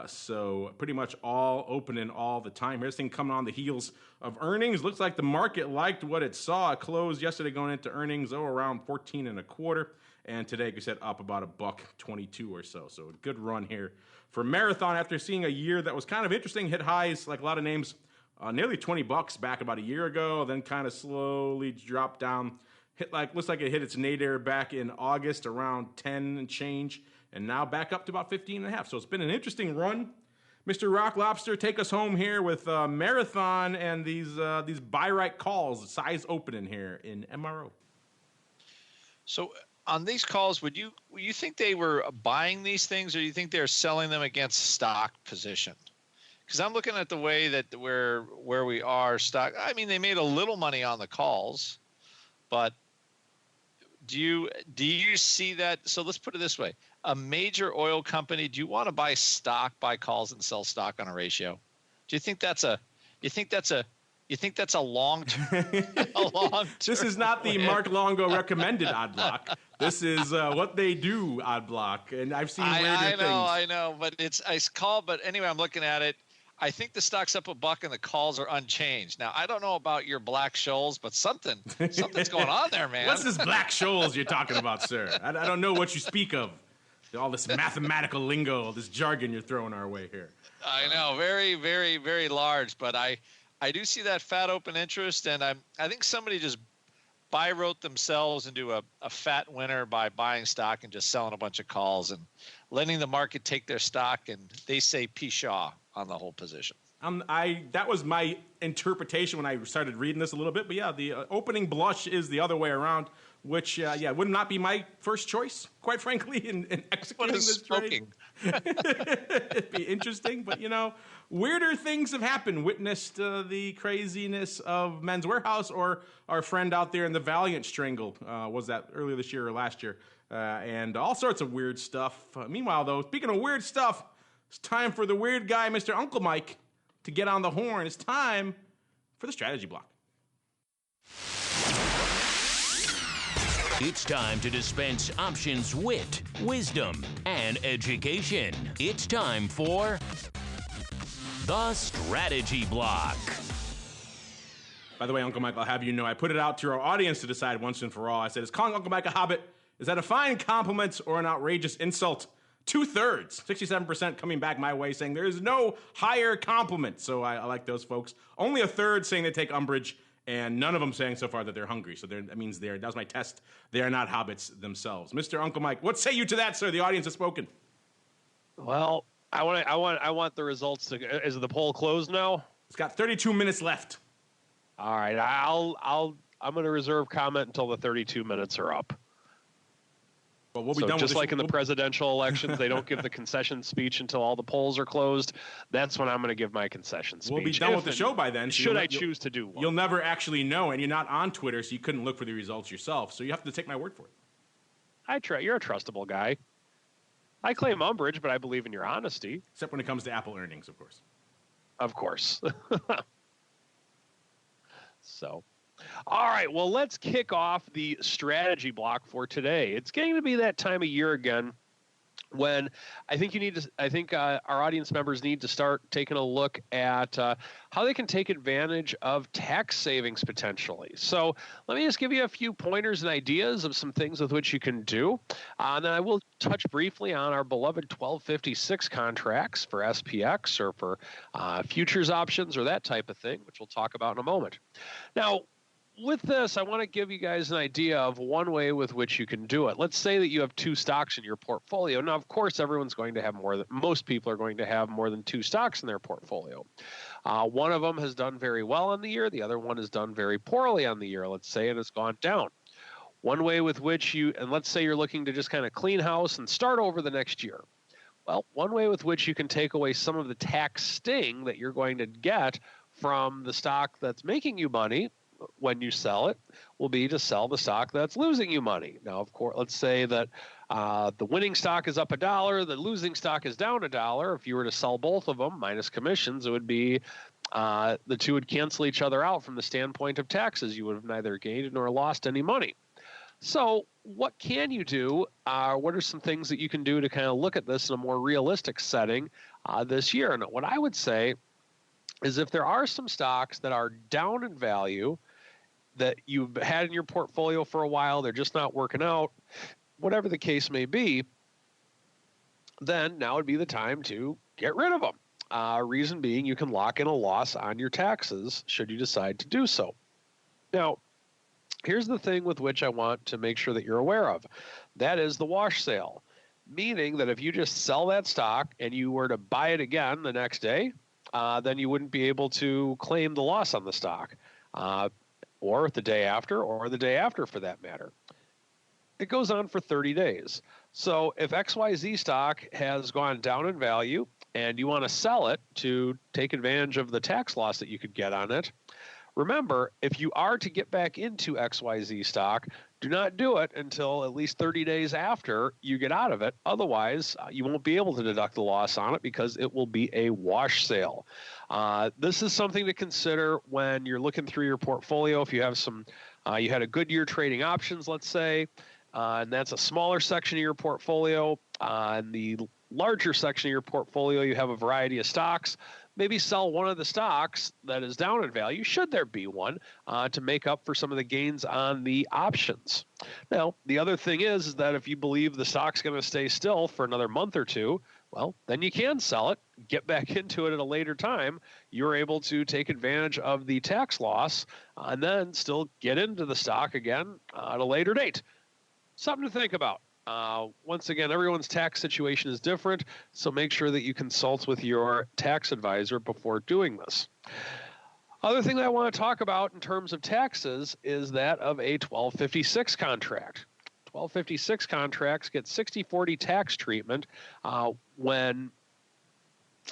So pretty much all opening all the time. This thing coming on the heels of earnings. Looks like the market liked what it saw. It closed yesterday going into earnings, around 14 1/4. And today, like I said, up about $1.22 or so. So a good run here for Marathon after seeing a year that was kind of interesting, hit highs like a lot of names, nearly $20 back about a year ago, then kind of slowly dropped down. Looks like it hit its nadir back in August around 10 and change, and now back up to about 15.5. So it's been an interesting run. Mr. Rock Lobster, take us home here with Marathon and these buy-right calls, size opening here in MRO. So on these calls, would you think they were buying these things, or do you think they're selling them against stock position? Because I'm looking at the way that where we are stock. I mean, they made a little money on the calls, but do you see that? So let's put it this way: a major oil company, do you want to buy calls and sell stock on a ratio? Do you think that's a long term? This is not the Mark Longo recommended odd block. This is what they do odd block, and I've seen weirder things. I know, but it's called. But anyway, I'm looking at it. I think the stock's up $1 and the calls are unchanged. Now, I don't know about your Black Scholes, but something's going on there, man. What's this Black Scholes you're talking about, sir? I don't know what you speak of. All this mathematical lingo, this jargon you're throwing our way here. I know, very, very, very large, but I do see that fat open interest, and I think somebody just wrote themselves into a fat winner by buying stock and just selling a bunch of calls and letting the market take their stock, and they say pshaw on the whole position. That was my interpretation when I started reading this a little bit, but yeah, the opening blush is the other way around, which would not be my first choice, quite frankly, in executing this trade. It'd be interesting, but weirder things have happened. Witnessed the craziness of Men's Warehouse, or our friend out there in the Valiant Strangle, was that earlier this year or last year, and all sorts of weird stuff. Meanwhile, though, speaking of weird stuff, it's time for the weird guy, Mr. Uncle Mike, to get on the horn. It's time for the strategy block. It's time to dispense options, wit, wisdom, and education. It's time for the Strategy Block. By the way, Uncle Mike, I'll have you know, I put it out to our audience to decide once and for all. I said, is calling Uncle Mike a hobbit, is that a fine compliment or an outrageous insult? 2/3, 67% coming back my way saying there is no higher compliment. So I like those folks. Only a third saying they take umbrage, and none of them saying so far that they're hungry. So that means that was my test. They are not hobbits themselves. Mr. Uncle Mike, what say you to that, sir? The audience has spoken. Well, I want the results to. Is the poll closed now? It's got 32 minutes left. All right, I'm going to reserve comment until the 32 minutes are up. Well, we'll be so done just with like in the presidential elections, they don't give the concession speech until all the polls are closed. That's when I'm going to give my concession speech. We'll be done with the show by then. Should I choose to do one? You'll never actually know, and you're not on Twitter, so you couldn't look for the results yourself. So you have to take my word for it. You're a trustable guy. I claim umbrage, but I believe in your honesty. Except when it comes to Apple earnings, of course. Of course. So, all right, well, let's kick off the strategy block for today. It's getting to be that time of year again when I think our audience members need to start taking a look at how they can take advantage of tax savings potentially. So let me just give you a few pointers and ideas of some things with which you can do. And then I will touch briefly on our beloved 1256 contracts for SPX or for futures options or that type of thing, which we'll talk about in a moment. Now, with this, I want to give you guys an idea of one way with which you can do it. Let's say that you have two stocks in your portfolio. Now, of course, most people are going to have more than two stocks in their portfolio. One of them has done very well on the year. The other one has done very poorly on the year, let's say, and has gone down. One way with which and let's say you're looking to just kind of clean house and start over the next year. Well, one way with which you can take away some of the tax sting that you're going to get from the stock that's making you money when you sell it will be to sell the stock that's losing you money. Now, of course, let's say that the winning stock is up $1, the losing stock is down $1. If you were to sell both of them minus commissions, it would be the two would cancel each other out from the standpoint of taxes. You would have neither gained nor lost any money. So what can you do? What are some things that you can do to kind of look at this in a more realistic setting this year? And what I would say is if there are some stocks that are down in value that you've had in your portfolio for a while, they're just not working out, whatever the case may be, then now would be the time to get rid of them. Reason being, you can lock in a loss on your taxes should you decide to do so. Now, here's the thing with which I want to make sure that you're aware of. That is the wash sale, meaning that if you just sell that stock and you were to buy it again the next day, then you wouldn't be able to claim the loss on the stock, or the day after for that matter. It goes on for 30 days. So if XYZ stock has gone down in value and you want to sell it to take advantage of the tax loss that you could get on it, remember, if you are to get back into XYZ stock, do not do it until at least 30 days after you get out of it. Otherwise, you won't be able to deduct the loss on it because it will be a wash sale. This is something to consider when you're looking through your portfolio. If you have you had a good year trading options, let's say, and that's a smaller section of your portfolio. In the larger section of your portfolio, you have a variety of stocks. Maybe sell one of the stocks that is down in value, should there be one, to make up for some of the gains on the options. Now, the other thing is that if you believe the stock's going to stay still for another month or two, well, then you can sell it, get back into it at a later time. You're able to take advantage of the tax loss and then still get into the stock again at a later date. Something to think about. Once again, everyone's tax situation is different, so make sure that you consult with your tax advisor before doing this. Other thing that I want to talk about in terms of taxes is that of a 1256 contract. 1256 contracts get 60/40 tax treatment when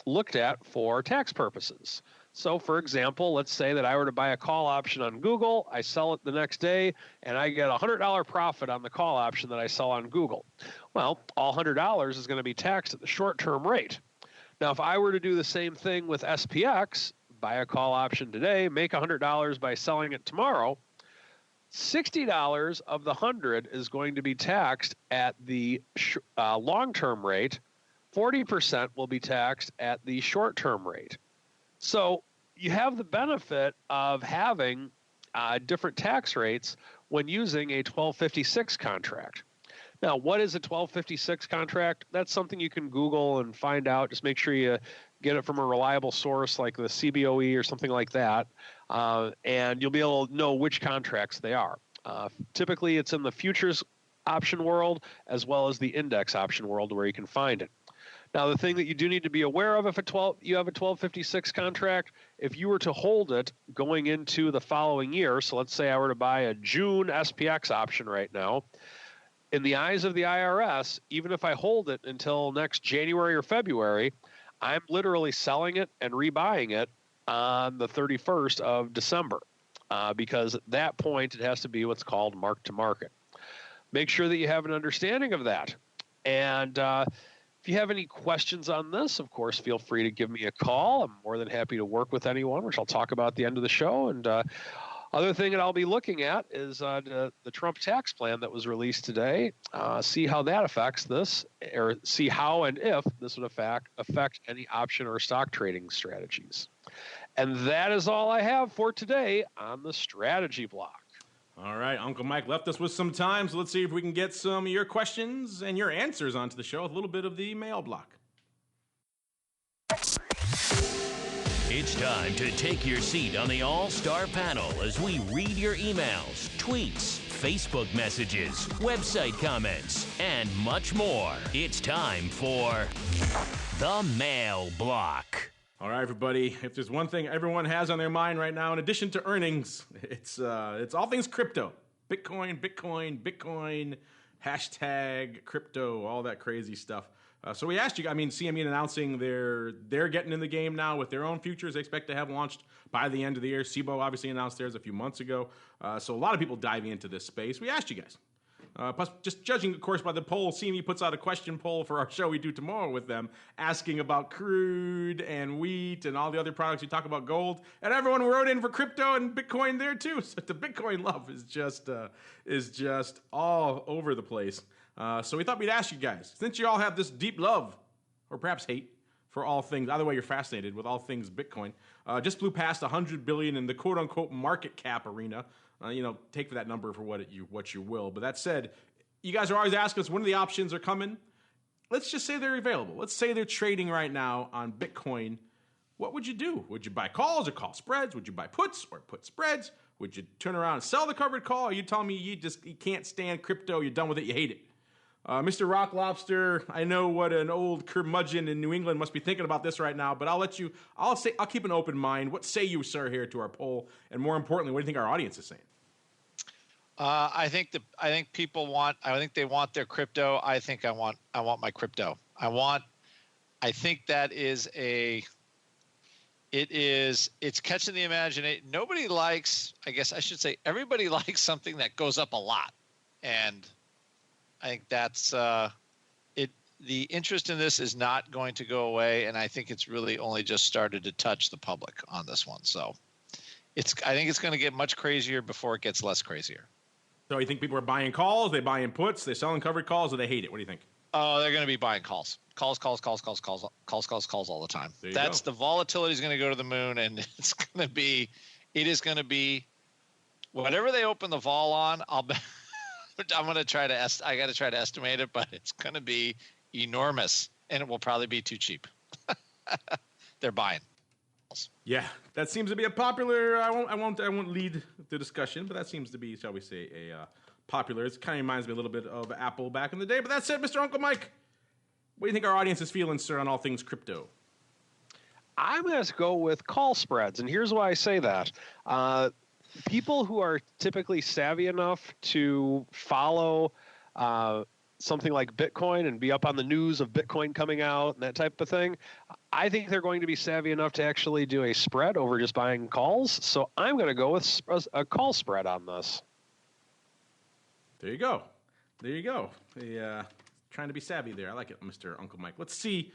looked at for tax purposes. So, for example, let's say that I were to buy a call option on Google, I sell it the next day, and I get a $100 profit on the call option that I sell on Google. Well, all $100 is going to be taxed at the short-term rate. Now, if I were to do the same thing with SPX, buy a call option today, make $100 by selling it tomorrow, $60 of the 100 is going to be taxed at the long-term rate. 40% will be taxed at the short-term rate. So you have the benefit of having different tax rates when using a 1256 contract. Now, what is a 1256 contract? That's something you can Google and find out. Just make sure you get it from a reliable source like the CBOE or something like that, and you'll be able to know which contracts they are. Typically, it's in the futures option world as well as the index option world where you can find it. Now, the thing that you do need to be aware of if you have a 1256 contract, if you were to hold it going into the following year, so let's say I were to buy a June SPX option right now, in the eyes of the IRS, even if I hold it until next January or February, I'm literally selling it and rebuying it on the 31st of December because at that point it has to be what's called mark to market. Make sure that you have an understanding of that. And if you have any questions on this, of course, feel free to give me a call. I'm more than happy to work with anyone, which I'll talk about at the end of the show. And other thing that I'll be looking at is the Trump tax plan that was released today. See how that affects this, or see how and if this would affect any option or stock trading strategies. And that is all I have for today on the strategy block. All right, Uncle Mike left us with some time, so let's see if we can get some of your questions and your answers onto the show with a little bit of the mail block. It's time to take your seat on the All-Star panel as we read your emails, tweets, Facebook messages, website comments, and much more. It's time for the Mail Block. All right, everybody, if there's one thing everyone has on their mind right now, in addition to earnings, it's all things crypto. Bitcoin, hashtag crypto, all that crazy stuff. So we asked you, CME announcing they're getting in the game now with their own futures. They expect to have launched by the end of the year. SIBO obviously announced theirs a few months ago. So a lot of people diving into this space. We asked you guys. Plus, just judging, of course, by the poll, CME puts out a question poll for our show we do tomorrow with them, asking about crude and wheat and all the other products. We talk about gold, and everyone wrote in for crypto and Bitcoin there too. So the Bitcoin love is just all over the place. So we thought we'd ask you guys, since you all have this deep love, or perhaps hate, for all things, either way you're fascinated with all things Bitcoin, just blew past $100 billion in the quote-unquote market cap arena. Take for that number for what you will. But that said, you guys are always asking us when the options are coming. Let's just say they're available. Let's say they're trading right now on Bitcoin. What would you do? Would you buy calls or call spreads? Would you buy puts or put spreads? Would you turn around and sell the covered call? Or you tell me you can't stand crypto, you're done with it, you hate it. Mr. Rock Lobster, I know what an old curmudgeon in New England must be thinking about this right now, but I'll keep an open mind. What say you, sir, here to our poll? And more importantly, what do you think our audience is saying? I think they want their crypto. I think I want my crypto. It's catching the imagination. Nobody likes, everybody likes something that goes up a lot. And I think that's it. The interest in this is not going to go away. And I think it's really only just started to touch the public on this one. So I think it's going to get much crazier before it gets less crazier. So you think people are buying calls, they buying puts, they're selling covered calls, or they hate it? What do you think? Oh, they're going to be buying calls. Calls all the time. The volatility is going to go to the moon, and it is going to be whatever they open the vol on. I'm going to try to estimate it, but it's going to be enormous, and it will probably be too cheap. They're buying. Yeah, that seems to be a popular. I won't lead the discussion, but that seems to be, shall we say, a popular. It kind of reminds me a little bit of Apple back in the day. But that said, Mr. Uncle Mike, what do you think our audience is feeling, sir, on all things crypto? I'm going to go with call spreads, and here's why I say that. People who are typically savvy enough to follow something like Bitcoin and be up on the news of Bitcoin coming out and that type of thing, I think they're going to be savvy enough to actually do a spread over just buying calls. So I'm going to go with a call spread on this. There you go. Trying to be savvy there. I like it, Mr. Uncle Mike. Let's see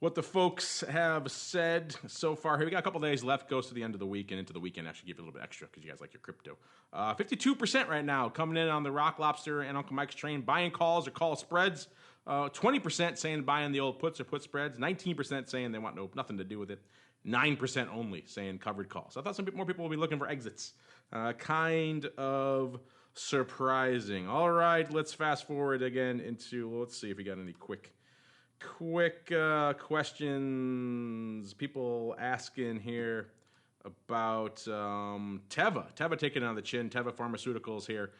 what the folks have said so far here. We got a couple days left. Goes to the end of the week and into the weekend. Actually, give you a little bit extra because you guys like your crypto. 52% right now coming in on the Rock Lobster and Uncle Mike's train. Buying calls or call spreads. 20% saying buying the old puts or put spreads. 19% saying they want nothing to do with it. 9% only saying covered calls. I thought more people will be looking for exits. Kind of surprising. All right, let's fast forward again into, let's see if we got any quick questions. People asking here about Teva. Teva taking it on the chin. Teva Pharmaceuticals here.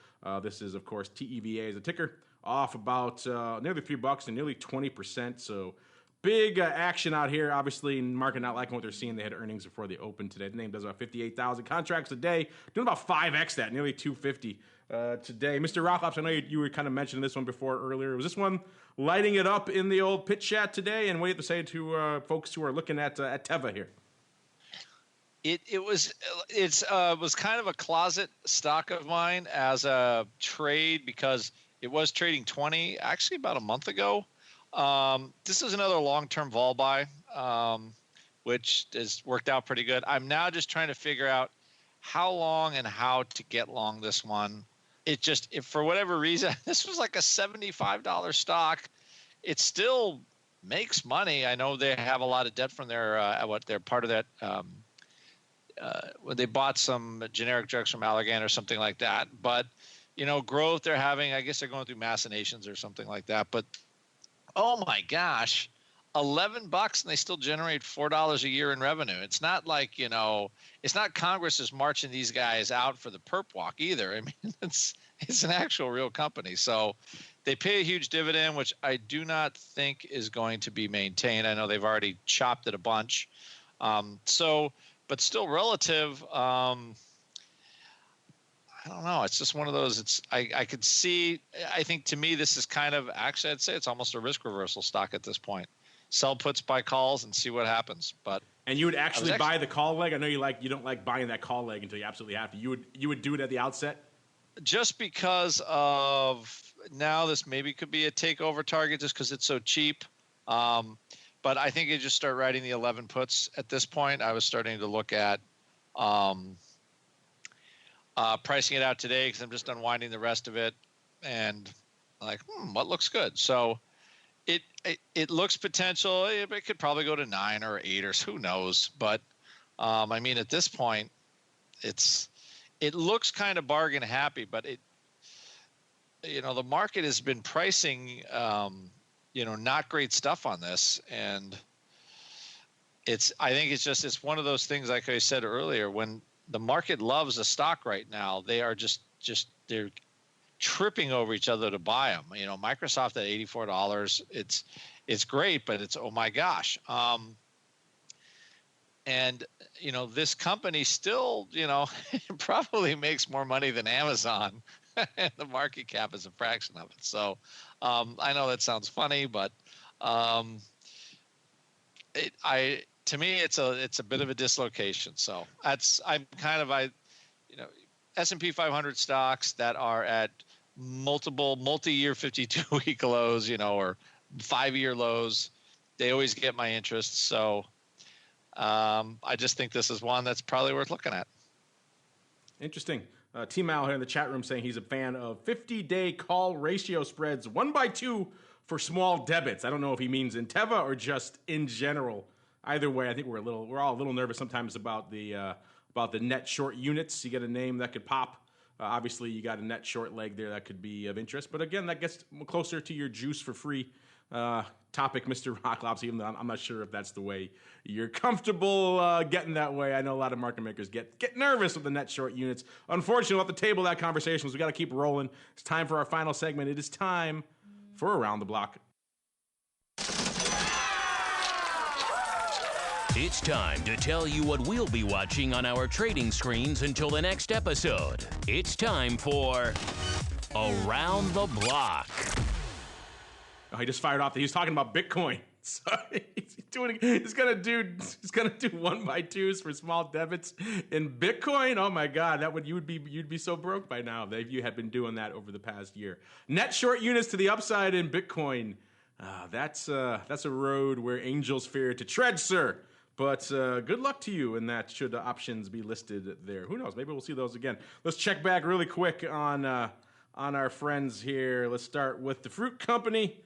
This is, of course, TEVA as a ticker. Off about nearly $3 and nearly 20%. So big action out here. Obviously, market not liking what they're seeing. They had earnings before they opened today. The name does about 58,000 contracts a day, doing about 5x that, nearly 250 today. Mr. Rocklops, I know you were kind of mentioning this one before earlier. Was this one lighting it up in the old pitch chat today? And what do you have to say to folks who are looking at Teva here? It was kind of a closet stock of mine as a trade because it was trading 20 actually about a month ago. This is another long-term vol buy, which has worked out pretty good. I'm now just trying to figure out how long and how to get long this one. If for whatever reason, this was like a $75 stock. It still makes money. I know they have a lot of debt from their they're part of that. When they bought some generic drugs from Allergan or something like that, but growth they're having. I guess they're going through machinations or something like that. But oh my gosh, $11 and they still generate $4 a year in revenue. It's not like, it's not Congress is marching these guys out for the perp walk either. I mean, it's an actual real company. So they pay a huge dividend, which I do not think is going to be maintained. I know they've already chopped it a bunch. But still relative, I don't know. It's just one of those. I could see. I think to me, this is kind of actually. I'd say it's almost a risk reversal stock at this point. Sell puts, buy calls, and see what happens. And you would actually buy the call leg. I know you don't like buying that call leg until you absolutely have to. You would do it at the outset. Just because of now, this maybe could be a takeover target just because it's so cheap. But I think you just start writing the 11 puts at this point. I was starting to look at pricing it out today because I'm just unwinding the rest of it and like, what looks good? So it looks potential. It could probably go to 9 or 8 or who knows. But I mean, at this point, it looks kind of bargain happy. But the market has been pricing not great stuff on this, and I think it's one of those things, like I said earlier, when the market loves a stock right now, they are just they're tripping over each other to buy them. Microsoft at $84, it's great, but it's, oh my gosh. And this company still, probably makes more money than Amazon. And the market cap is a fraction of it. So I know that sounds funny, but to me it's a bit of a dislocation. So S&P 500 stocks that are at multi-year 52-week lows, or 5-year lows, they always get my interest. So I just think this is one that's probably worth looking at. Interesting. T Mal here in the chat room saying he's a fan of 50-day call ratio spreads 1/2 for small debits. I don't know if he means in Teva or just in general. Either way, I think we're all a little nervous sometimes about the net short units. You get a name that could pop. Obviously, you got a net short leg there that could be of interest. But again, that gets closer to your juice for free topic, Mr. Rocklops, even though I'm not sure if that's the way you're comfortable getting that way. I know a lot of market makers get nervous with the net short units. Unfortunately, we'll have to table that conversation because we got to keep rolling. It's time for our final segment. It is time for Around the Block. It's time to tell you what we'll be watching on our trading screens until the next episode. It's time for Around the Block. Oh, he just fired off. He's talking about Bitcoin. Sorry, he's gonna do 1/2s for small debits in Bitcoin. Oh my God, you'd be so broke by now if you had been doing that over the past year. Net short units to the upside in Bitcoin. That's a road where angels fear to tread, sir. But good luck to you in that should the options be listed there. Who knows? Maybe we'll see those again. Let's check back really quick on our friends here. Let's start with the fruit company.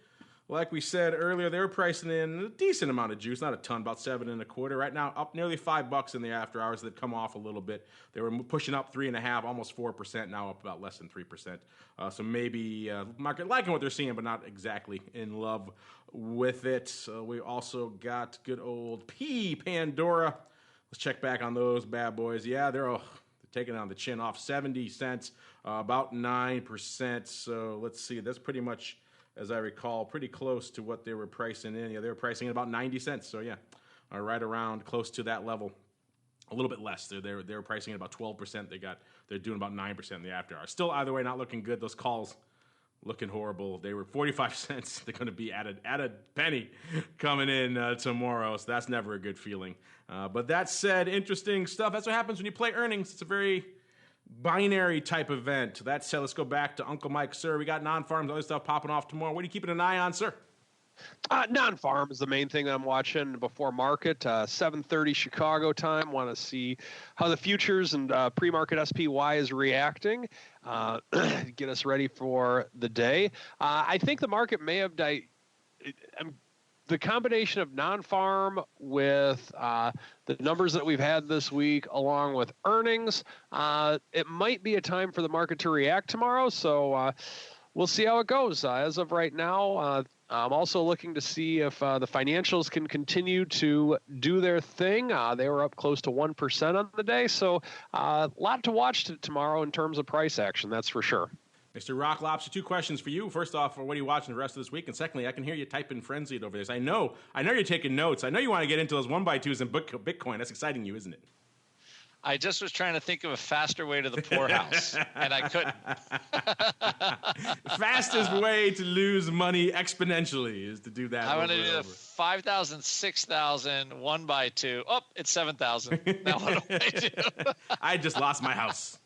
Like we said earlier, they were pricing in a decent amount of juice, not a ton, about 7 1/4. Right now, up nearly $5 in the after hours. They've come off a little bit. They were pushing up 3.5%, almost 4%. Now up about less than 3%. So maybe market liking what they're seeing, but not exactly in love with it. We also got good old Pandora. Let's check back on those bad boys. Yeah, they're taking it on the chin, off 70 cents, about 9%. So let's see. That's pretty much, as I recall, pretty close to what they were pricing in. Yeah, they were pricing at about 90 cents. So yeah, right around close to that level. A little bit less. They were pricing at about 12%. They're doing about 9% in the after hours. Still, either way, not looking good. Those calls looking horrible. They were 45 cents. They're going to be at a penny coming in tomorrow. So that's never a good feeling. But that said, interesting stuff. That's what happens when you play earnings. It's a very binary type event. That said, let's go back to Uncle Mike, sir. We got non-farms, other stuff popping off tomorrow. What are you keeping an eye on, sir? Non-farm is the main thing that I'm watching before market. 7:30 Chicago time. Want to see how the futures and pre-market SPY is reacting. Get us ready for the day. I think the market may have the combination of non-farm with the numbers that we've had this week, along with earnings, it might be a time for the market to react tomorrow. So we'll see how it goes. As of right now, I'm also looking to see if the financials can continue to do their thing. They were up close to 1% on the day. So a lot to watch tomorrow in terms of price action, that's for sure. Mr. Rock Lobster, 2 questions for you. First off, what are you watching the rest of this week? And secondly, I can hear you typing frenzied over there. So I know you're taking notes. I know you want to get into those 1x2s and Bitcoin. That's exciting you, isn't it? I just was trying to think of a faster way to the poorhouse, and I couldn't. Fastest way to lose money exponentially is to do that. I want to do the 5,000, 6,000, 1x2. Oh, it's 7,000. Now what do I do? I just lost my house.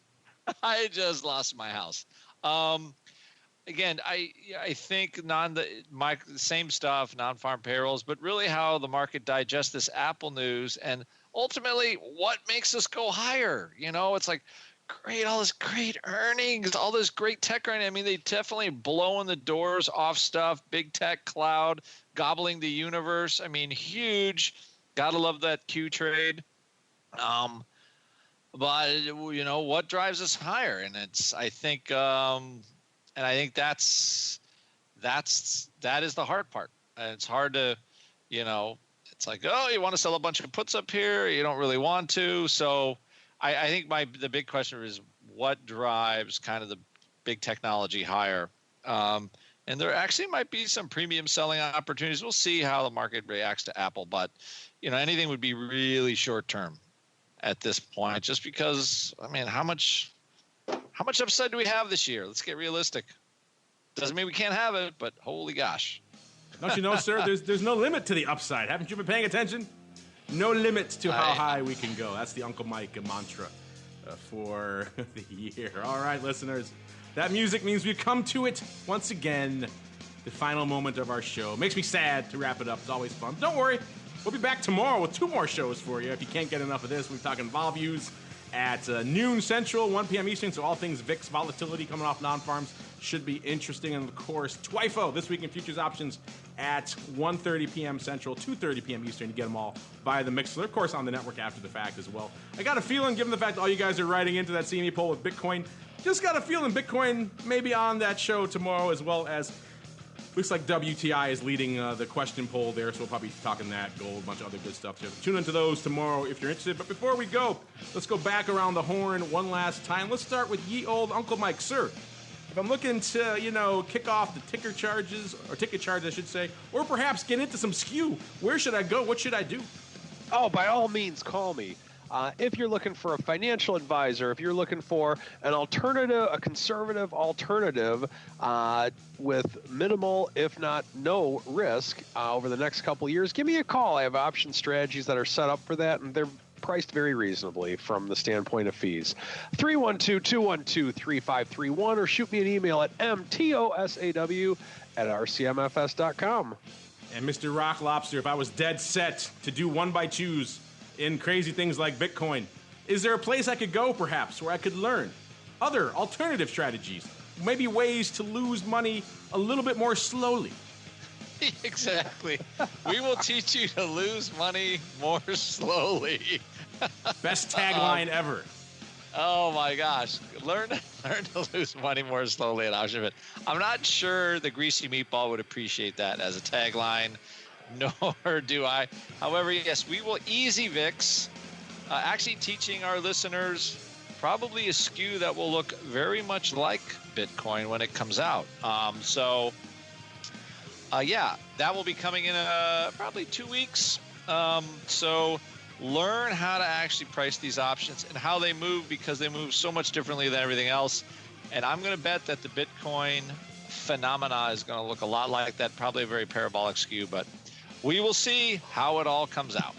Again, I think the same stuff, non-farm payrolls, but really how the market digests this Apple news and ultimately what makes us go higher. It's like great, all this great earnings, all this great tech earnings. I mean, they definitely blowing the doors off stuff, big tech, cloud, gobbling the universe. I mean, huge. Gotta love that Q trade. But what drives us higher? And I think that is the hard part. And it's hard to, it's like, oh, you want to sell a bunch of puts up here, you don't really want to. So I think the big question is what drives kind of the big technology higher. And there actually might be some premium selling opportunities. We'll see how the market reacts to Apple, but anything would be really short term at this point, just because, I mean, how much upside do we have this year? Let's get realistic. Doesn't mean we can't have it, but holy gosh. Don't you know, sir, there's no limit to the upside. Haven't you been paying attention? No limits to how high we can go. That's the Uncle Mike mantra for the year. All right, listeners, that music means we've come to it once again, the final moment of our show. Makes me sad to wrap it up. It's always fun. Don't worry. We'll be back tomorrow with 2 more shows for you. If you can't get enough of this, we're talking vol views at noon Central, 1 p.m. Eastern. So all things VIX volatility coming off non-farms should be interesting. And, of course, TWIFO, This Week in Futures Options at 1:30 p.m. Central, 2:30 p.m. Eastern. You get them all via the Mixler, of course, on the network after the fact as well. I got a feeling, given the fact that all you guys are writing into that CME poll with Bitcoin, just got a feeling Bitcoin may be on that show tomorrow, as well as looks like WTI is leading the question poll there, so we'll probably be talking that, gold, a bunch of other good stuff too. Tune into those tomorrow if you're interested. But before we go, let's go back around the horn one last time. Let's start with ye old Uncle Mike. Sir, if I'm looking to, kick off the ticket charges, I should say, or perhaps get into some skew, where should I go? What should I do? Oh, by all means, call me. If you're looking for a financial advisor, if you're looking for an alternative, a conservative alternative with minimal, if not no risk over the next couple of years, give me a call. I have option strategies that are set up for that, and they're priced very reasonably from the standpoint of fees. 312-212-3531 or shoot me an email at mtosaw@rcmfs.com. And Mr. Rock Lobster, if I was dead set to do one by twos in crazy things like Bitcoin, is there a place I could go perhaps where I could learn other alternative strategies, maybe ways to lose money a little bit more slowly? Exactly. We will teach you to lose money more slowly. Best tagline ever. Oh my gosh. Learn to lose money more slowly at OptionFit. I'm not sure the Greasy Meatball would appreciate that as a tagline, nor do I. However, yes, we will easy VIX, actually teaching our listeners probably a skew that will look very much like Bitcoin when it comes out. Yeah, that will be coming in probably 2 weeks. So learn how to actually price these options and how they move, because they move so much differently than everything else. And I'm going to bet that the Bitcoin phenomena is going to look a lot like that, probably a very parabolic skew, but we will see how it all comes out.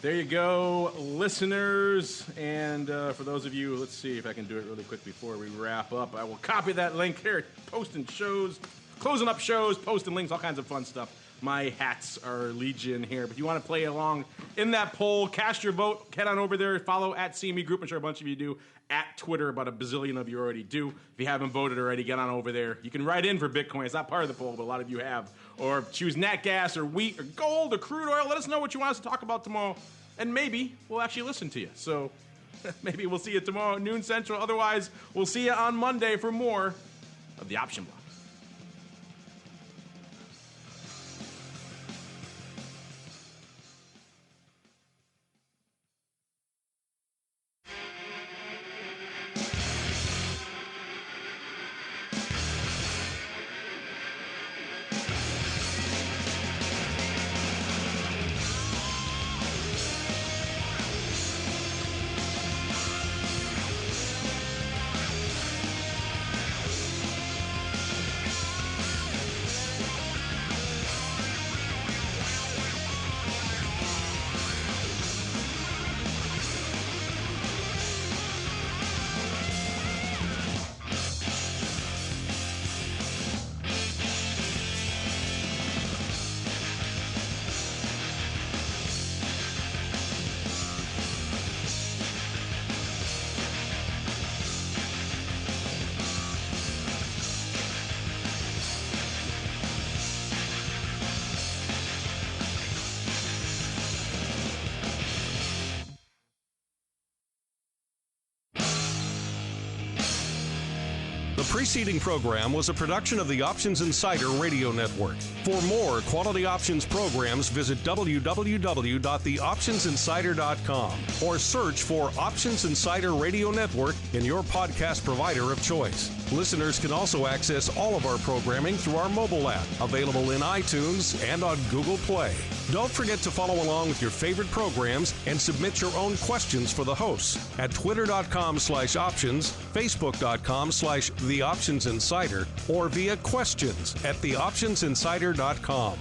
There you go, listeners. And for those of you, let's see if I can do it really quick before we wrap up. I will copy that link here, posting shows, closing up shows, posting links, all kinds of fun stuff. My hats are legion here. But if you want to play along in that poll, cast your vote, head on over there, follow at CME Group. I'm sure a bunch of you do. At Twitter, about a bazillion of you already do. If you haven't voted already, get on over there. You can write in for Bitcoin. It's not part of the poll, but a lot of you have. Or choose nat gas or wheat or gold or crude oil. Let us know what you want us to talk about tomorrow. And maybe we'll actually listen to you. So maybe we'll see you tomorrow at noon Central. Otherwise, we'll see you on Monday for more of the Option Block. The preceding program was a production of the Options Insider Radio Network. For more quality options programs, visit www.theoptionsinsider.com or search for Options Insider Radio Network in your podcast provider of choice. Listeners can also access all of our programming through our mobile app, available in iTunes and on Google Play. Don't forget to follow along with your favorite programs and submit your own questions for the hosts at twitter.com/options, facebook.com/theoptionsinsider, or via questions at theoptionsinsider.com.